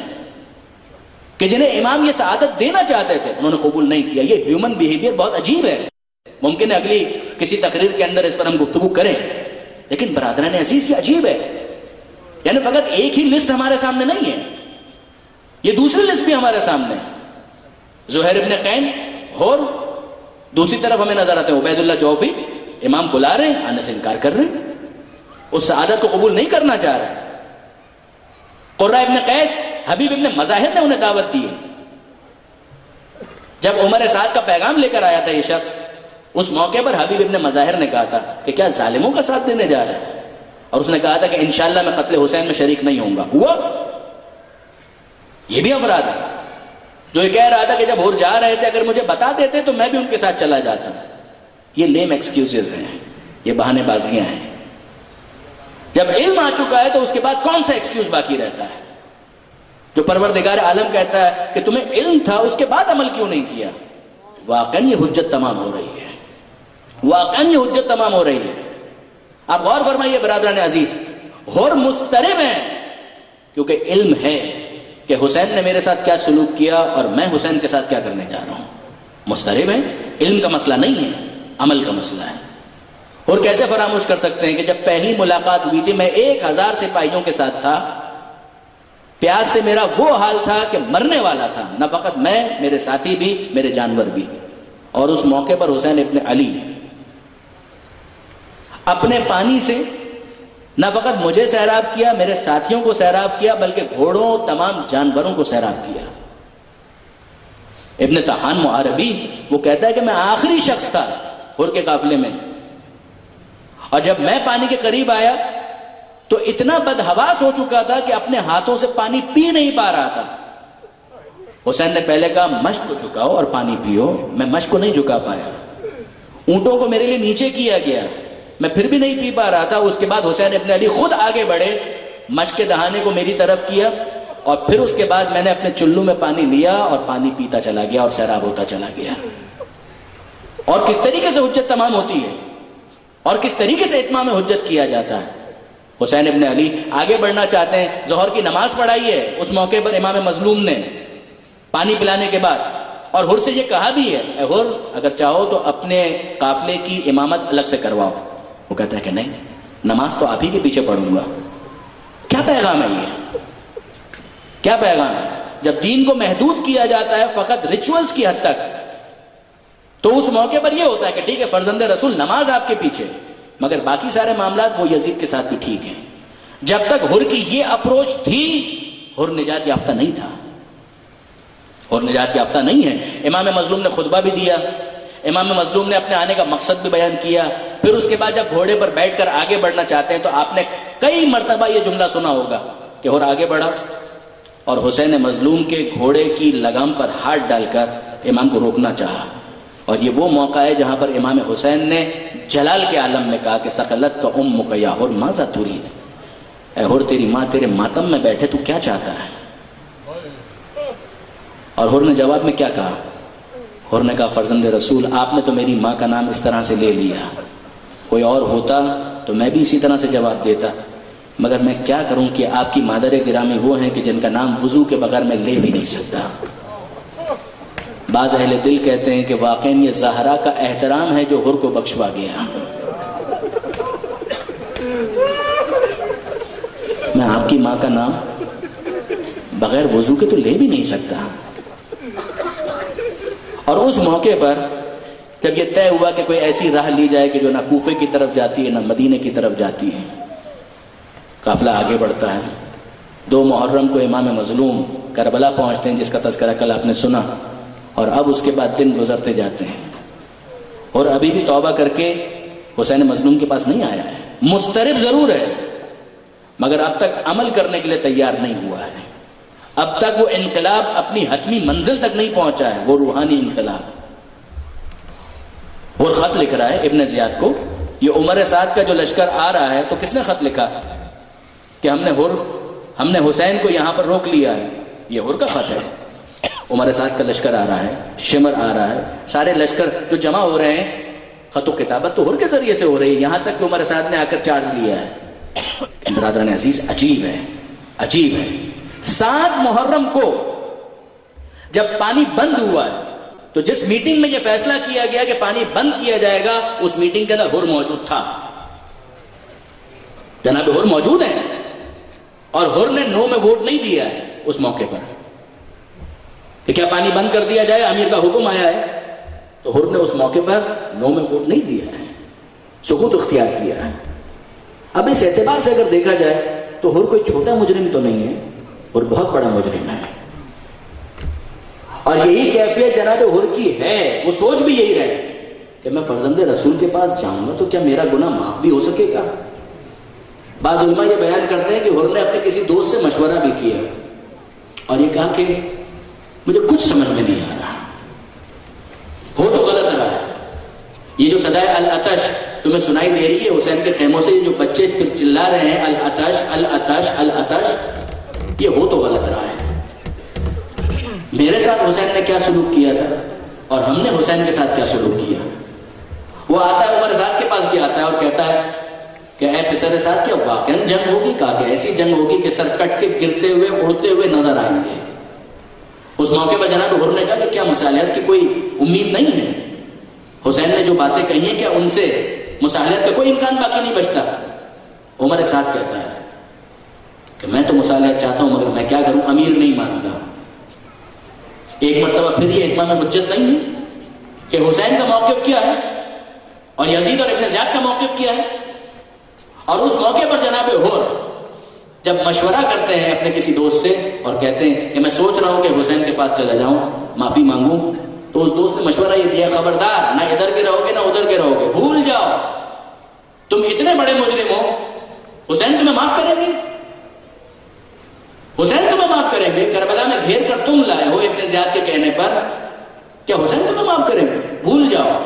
کہ جنہیں امام یہ سعادت دینا چاہتے تھے، انہوں نے قبول نہیں کیا. یہ ہیومن بیہیویئر بہت عجیب ہے. ممکن ہے اگلی کسی تقریر کے اندر اس پر ہم گفتگو کریں، لیکن برادران عزیز یہ عجیب ہے. یعنی فقط ایک ہی لسٹ ہمارے سامنے نہیں ہے، یہ دوسری لسٹ بھی ہمارے سامنے ہے. زہیر ابن قین اور دوسری طرف ہمیں نظر آتے ہیں عبید اللہ جوفی. امام بلا رہے ہیں، آنے سے انکار کر رہے ہیں، اس سعادت کو قبول نہیں کرنا چاہ رہے. قرہ ابن قیس، حبیب ابن مظاہر نے انہیں دعوت دی ہے. جب عمر سعد کا پیغام لے کر آیا تھا یہ شخص، اس موقع پر حبیب ابن مظاہر نے کہا تھا کہ کیا ظالموں کا ساتھ دینے جا رہے ہیں؟ اور اس نے کہا تھا کہ انشاءاللہ میں قتل حسین میں شریک نہیں ہوں گا. ہوا. یہ بھی افراد ہے جو یہ کہہ رہا تھا کہ جب ہور جا رہے تھے اگر مجھے بتا دیتے تو میں بھی ان کے ساتھ چلا جاتا. یہ لیم ایکسکیوزز ہیں، یہ بہانے بازیاں ہیں. جب علم آ چکا ہے تو اس کے بعد کون سا ایکسکیوز باقی رہتا ہے؟ جو پروردگار عالم کہتا ہے کہ تمہیں علم تھا، اس کے بعد عمل کیوں نہیں کیا؟ واقعی یہ حجت تمام ہو رہی ہے، واقعی یہ حجت تمام ہو رہی ہے. آپ غور فرمائیے برادران عزیز، اور مسترب ہیں کیونکہ علم ہے کہ حسین نے میرے ساتھ کیا سلوک کیا اور میں حسین کے ساتھ کیا کرنے جا رہا ہوں. مسترب ہیں. علم کا مسئلہ نہیں ہے، عمل کا مسئلہ ہے. اور کیسے فراموش کر سکتے ہیں کہ جب پہلی ملاقات ہوئی تھی میں 1000 سپاہیوں کے ساتھ تھا، پیاس سے میرا وہ حال تھا کہ مرنے والا تھا، نہ فقط میں، میرے ساتھی بھی، میرے جانور بھی. اور اس موقع پر حسین ابن علی اپنے پانی سے نہ فقط مجھے سیراب کیا، میرے ساتھیوں کو سیراب کیا، بلکہ گھوڑوں، تمام جانوروں کو سیراب کیا. ابن طحان معاربی وہ کہتا ہے کہ میں آخری شخص تھا حر کے قافلے میں، اور جب میں پانی کے قریب آیا تو اتنا بدحواس ہو چکا تھا کہ اپنے ہاتھوں سے پانی پی نہیں پا رہا تھا. حسین نے پہلے کہا مشق کو جھکاؤ اور پانی پیو. میں مشق کو نہیں جھکا پایا، اونٹوں کو میرے لیے نیچے کیا گیا، میں پھر بھی نہیں پی پا رہا تھا. اس کے بعد حسین ابن علی خود آگے بڑھے، مشق کے دہانے کو میری طرف کیا، اور پھر اس کے بعد میں نے اپنے چلو میں پانی لیا اور پانی پیتا چلا گیا اور سیراب ہوتا چلا گیا. اور کس طریقے سے حجت تمام ہوتی ہے اور کس طریقے سے اتمام حجت کیا جاتا ہے. حسین ابن علی آگے بڑھنا چاہتے ہیں، ظہر کی نماز پڑھائی ہے اس موقع پر امام مظلوم نے پانی پلانے کے بعد، اور حر سے یہ کہا بھی ہے اے حر اگر چاہو تو اپنے قافلے کی امامت الگ سے کرواؤ. وہ کہتا ہے کہ نہیں، نماز تو آپ ہی کے پیچھے پڑھوں گا. کیا پیغام ہے یہ؟ کیا پیغام ہے؟ جب دین کو محدود کیا جاتا ہے فقط ریچولز کی حد تک، تو اس موقع پر یہ ہوتا ہے کہ ٹھیک ہے فرزند رسول نماز آپ کے پیچھے، مگر باقی سارے معاملات وہ یزید کے ساتھ بھی ٹھیک ہیں. جب تک حر کی یہ اپروچ تھی حر نجات یافتہ نہیں تھا، اور نجات یافتہ نہیں ہے. امام مظلوم نے خطبہ بھی دیا، امام مظلوم نے اپنے آنے کا مقصد بھی بیان کیا. پھر اس کے بعد جب گھوڑے پر بیٹھ کر آگے بڑھنا چاہتے ہیں تو آپ نے کئی مرتبہ یہ جملہ سنا ہوگا کہ حر آگے بڑھا اور حسین مظلوم کے گھوڑے کی لگام پر ہاتھ ڈال کر امام کو روکنا چاہا. اور یہ وہ موقع ہے جہاں پر امام حسین نے جلال کے عالم میں کہا کہ سقلت کا امک یا حر ماذا تريد، اے حر تیری ماں تیرے ماتم میں بیٹھے تو کیا چاہتا ہے؟ اور حر نے جواب میں کیا کہا؟ حر نے کہا فرزند رسول آپ نے تو میری ماں کا نام اس طرح سے لے لیا، کوئی اور ہوتا تو میں بھی اسی طرح سے جواب دیتا، مگر میں کیا کروں کہ آپ کی مادر گرامی وہ ہیں کہ جن کا نام وضو کے بغیر میں لے بھی نہیں سکتا. بعض اہل دل کہتے ہیں کہ واقعی یہ زہرا کا احترام ہے جو حر کو بخشوا گیا. میں آپ کی ماں کا نام بغیر وضو کے تو لے بھی نہیں سکتا. اور اس موقع پر جب یہ طے ہوا کہ کوئی ایسی راہ لی جائے کہ جو نہ کوفے کی طرف جاتی ہے نہ مدینے کی طرف جاتی ہے، قافلہ آگے بڑھتا ہے. 2 محرم کو امام مظلوم کربلا پہنچتے ہیں جس کا تذکرہ کل آپ نے سنا، اور اب اس کے بعد دن گزرتے جاتے ہیں اور ابھی بھی توبہ کر کے حسین مظلوم کے پاس نہیں آیا ہے، مضطرب ضرور ہے مگر اب تک عمل کرنے کے لیے تیار نہیں ہوا ہے، اب تک وہ انقلاب اپنی حتمی منزل تک نہیں پہنچا ہے، وہ روحانی انقلاب۔ اور خط لکھ رہا ہے ابن زیاد کو، یہ عمر سعد کا جو لشکر آ رہا ہے تو کس نے خط لکھا کہ ہم نے حسین کو یہاں پر روک لیا ہے، یہ ہر کا خط ہے۔ عمر سعد کا لشکر آ رہا ہے، شمر آ رہا ہے، سارے لشکر جو جمع ہو رہے ہیں، خط و کتابت تو ہر کے ذریعے سے ہو رہی ہے، یہاں تک کہ عمر سعد نے آ کر چارج لیا ہے۔ برادران عزیز، عجیب ہے، عجیب ہے۔ 7 محرم کو جب پانی بند ہوا ہے تو جس میٹنگ میں یہ فیصلہ کیا گیا کہ پانی بند کیا جائے گا، اس میٹنگ کے اندر ہر موجود تھا، جناب ہر موجود ہیں، اور ہر نے نو میں ووٹ نہیں دیا ہے اس موقع پر کہ کیا پانی بند کر دیا جائے، امیر کا حکم آیا ہے، تو ہر نے اس موقع پر نو میں ووٹ نہیں دیا ہے، سکوت اختیار کیا ہے۔ اب اس اعتبار سے اگر دیکھا جائے تو ہر کوئی چھوٹا مجرم تو نہیں ہے، اور بہت بڑا مجرم ہے، اور یہی کیفیت جناب ہر کی ہے۔ وہ سوچ بھی یہی رہے کہ میں فرزند رسول کے پاس جاؤں گا تو کیا میرا گناہ معاف بھی ہو سکے گا۔ بعض علماء یہ بیان کرتے ہیں کہ ہر نے اپنے کسی دوست سے مشورہ بھی کیا اور یہ کہا کہ مجھے کچھ سمجھ میں نہیں آ رہا، ہو تو غلط رہا ہے، یہ جو صدائے العطش تمہیں سنائی دے رہی ہے حسین کے خیموں سے، جو بچے چلا رہے ہیں العطش العطش العطش، یہ ہو تو غلط رہا ہے۔ میرے ساتھ حسین نے کیا سلوک کیا تھا اور ہم نے حسین کے ساتھ کیا سلوک کیا۔ وہ آتا ہے عمر سعد کے پاس بھی آتا ہے اور کہتا ہے کہ اے پسر سعد، کیا واقعاً جنگ ہوگی؟ کہا کہ ایسی جنگ ہوگی کہ سر کٹ کے گرتے ہوئے اڑتے ہوئے نظر آئیں گے۔ اس موقع پر جناب ہر نے کہا کہ کیا مصالحت کی کوئی امید نہیں ہے؟ حسین نے جو باتیں کہی ہیں کیا ان سے مصالحت کا کوئی امکان باقی نہیں بچتا؟ عمر سعد کہتا ہے کہ میں تو مصالحت چاہتا ہوں مگر میں کیا کروں، امیر نہیں مانتا۔ ایک مرتبہ پھر یہ اتمام حجت نہیں ہے کہ حسین کا موقف کیا ہے اور یزید اور ابن زیاد کا موقف کیا ہے، اور اس موقع پر جناب ہر جب مشورہ کرتے ہیں اپنے کسی دوست سے اور کہتے ہیں کہ میں سوچ رہا ہوں کہ حسین کے پاس چلا جاؤں، معافی مانگوں، تو اس دوست نے مشورہ یہ دیا، خبردار، نہ ادھر کے رہو گے نہ ادھر کے رہو گے، بھول جاؤ، تم اتنے بڑے مجرم ہو، حسین تمہیں معاف کریں گے؟ حسین تمہیں معاف کریں گے؟ کربلا میں گھیر کر تم لائے ہو ابن زیاد کے کہنے پر، کیا حسین تمہیں معاف کریں گے؟ بھول جاؤ،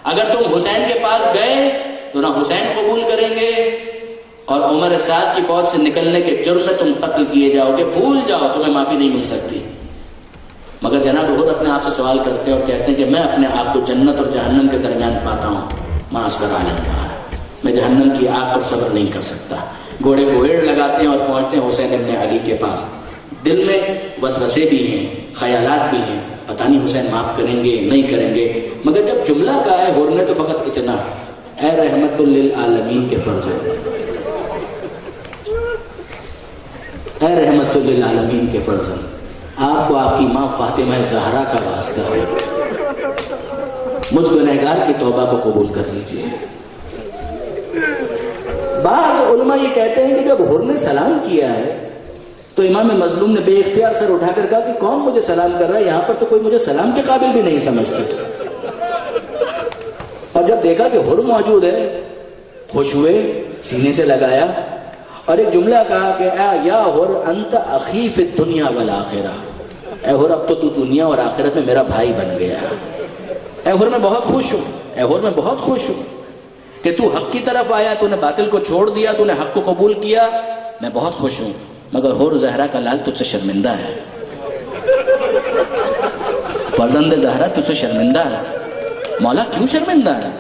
اگر تم حسین کے پاس گئے تو نہ حسین قبول کریں گے اور عمر سعد کی فوج سے نکلنے کے جرم میں تم قتل کیے جاؤ گے، بھول جاؤ، تمہیں معافی نہیں مل سکتی۔ مگر جناب خود اپنے آپ سے سوال کرتے ہیں اور کہتے ہیں کہ میں اپنے آپ کو جنت اور جہنم کے درمیان پاتا ہوں، معاذ اللہ، میں جہنم کی آگ پر صبر نہیں کر سکتا۔ گھوڑے کو ایڑ لگاتے ہیں اور پہنچتے ہیں حسین ابن علی کے پاس، دل میں وسوسے بھی ہیں، خیالات بھی ہیں، پتہ نہیں حسین معاف کریں گے نہیں کریں گے، مگر جب جملہ کہا ہے ہر نے تو فقط اتنا، اے رحمت للعالمین کے فرض ہے، اے رحمت للعالمین کے فرض ہے، آپ کو آپ کی ماں فاطمہ زہرا کا واسطہ ہے، مجھ گنہگار کی توبہ کو قبول کر لیجیے۔ بعض علماء یہ کہتے ہیں کہ جب ہر نے سلام کیا ہے تو امام مظلوم نے بے اختیار سر اٹھا کر کہا کہ کون مجھے سلام کر رہا ہے، یہاں پر تو کوئی مجھے سلام کے قابل بھی نہیں سمجھتا۔ اور جب دیکھا کہ ہر موجود ہے، خوش ہوئے، سینے سے لگایا اور ایک جملہ کہا کہ یا ہر انت اخی فی الدنیا والآخرہ، اے ہر اب تو دنیا اور آخرت میں میرا بھائی بن گیا، اے ہر میں بہت خوش ہوں، اے ہر میں بہت خوش ہوں کہ تو حق کی طرف آیا، تو نے باطل کو چھوڑ دیا، تو نے حق کو قبول کیا، میں بہت خوش ہوں، مگر ہر زہرا کا لال تجھ سے شرمندہ ہے، فرزند زہرا تجھ سے شرمندہ ہے۔ مولا کیوں شرمندہ ہے؟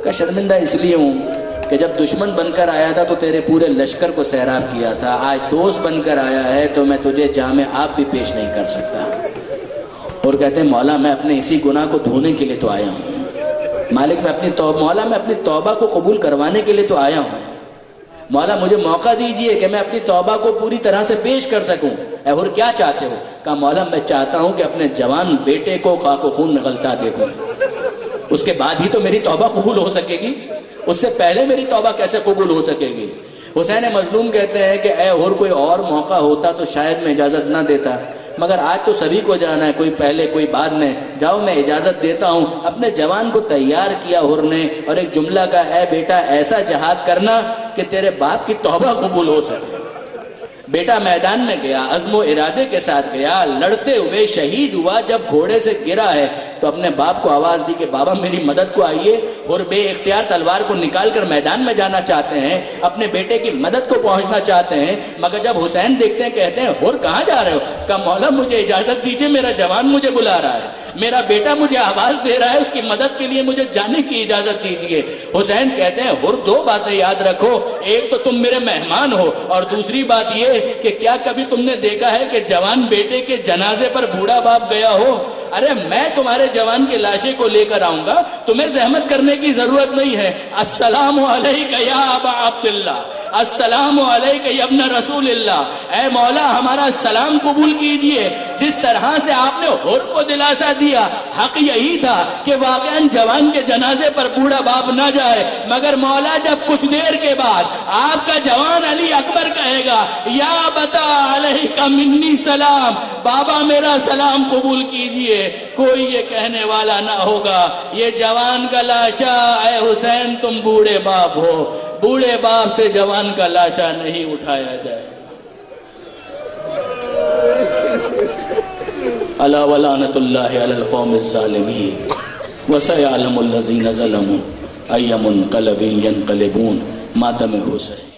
کہ شرمندہ اس لیے ہوں کہ جب دشمن بن کر آیا تھا تو تیرے پورے لشکر کو سیراب کیا تھا، آج دوست بن کر آیا ہے تو میں تجھے جام آب بھی پیش نہیں کر سکتا۔ اور کہتے ہیں مولا میں اپنے اسی گناہ کو دھونے کے لیے تو آیا ہوں، مالک میں اپنی مولا میں اپنی توبہ کو قبول کروانے کے لیے تو آیا ہوں، مولا مجھے موقع دیجئے کہ میں اپنی توبہ کو پوری طرح سے پیش کر سکوں۔ اے ہر کیا چاہتے ہو؟ کہا مولا میں چاہتا ہوں کہ اپنے جوان بیٹے کو خاک و خون میں غلطہ دیکھوں، اس کے بعد ہی تو میری توبہ قبول ہو سکے گی، اس سے پہلے میری توبہ کیسے قبول ہو سکے گی؟ حسین مظلوم کہتے ہیں کہ اے ہر کوئی اور موقع ہوتا تو شاید میں اجازت نہ دیتا، مگر آج تو سبھی کو جانا ہے، کوئی پہلے کوئی بعد میں، جاؤ میں اجازت دیتا ہوں۔ اپنے جوان کو تیار کیا ہر نے اور ایک جملہ کا، اے بیٹا ایسا جہاد کرنا کہ تیرے باپ کی توبہ قبول ہو سکے۔ بیٹا میدان میں گیا، عزم و ارادے کے ساتھ گیا، لڑتے ہوئے شہید ہوا۔ جب گھوڑے سے گرا ہے تو اپنے باپ کو آواز دی کہ بابا میری مدد کو آئیے، اور بے اختیار تلوار کو نکال کر میدان میں جانا چاہتے ہیں، اپنے بیٹے کی مدد کو پہنچنا چاہتے ہیں، مگر جب حسین دیکھتے ہیں کہتے ہیں ہر کہاں جا رہے ہو؟ کہا مولا مجھے اجازت دیجیے، میرا جوان مجھے بلا رہا ہے، میرا بیٹا مجھے آواز دے رہا ہے، اس کی مدد کے لیے مجھے جانے کی اجازت دیجیے۔ حسین کہتے ہیں ہر دو باتیں یاد رکھو، ایک تو تم میرے مہمان ہو، اور دوسری بات یہ کہ کیا کبھی تم نے دیکھا ہے کہ جوان بیٹے کے جنازے پر بوڑھا باپ گیا ہو؟ ارے میں تمہارے جوان کے لاشے کو لے کر آؤں گا، تمہیں زحمت کرنے کی ضرورت نہیں ہے۔ السلام علیک یا ابا عبداللہ، السلام علیک یا ابن رسول اللہ، اے مولا ہمارا سلام قبول کیجئے۔ جس طرح سے آپ نے ہر کو دلاسا دیا، حق یہی تھا کہ واقعاً جوان کے جنازے پر بوڑھا باپ نہ جائے، مگر مولا جب کچھ دیر کے بعد آپ کا جوان علی اکبر کہے گا یا بتا علیک منی سلام، بابا میرا سلام قبول کیجئے، کوئی یہ کہنے والا نہ ہوگا یہ جوان کا لاشا، اے حسین تم بوڑھے باپ ہو، بوڑھے باپ سے جوان کا لاشا نہیں اٹھایا جائے۔ الا ولعنۃ اللہ علی القوم الظالمین وسيعلم الذین ظلموا أي منقلب ينقلبون۔ ماتم حسین۔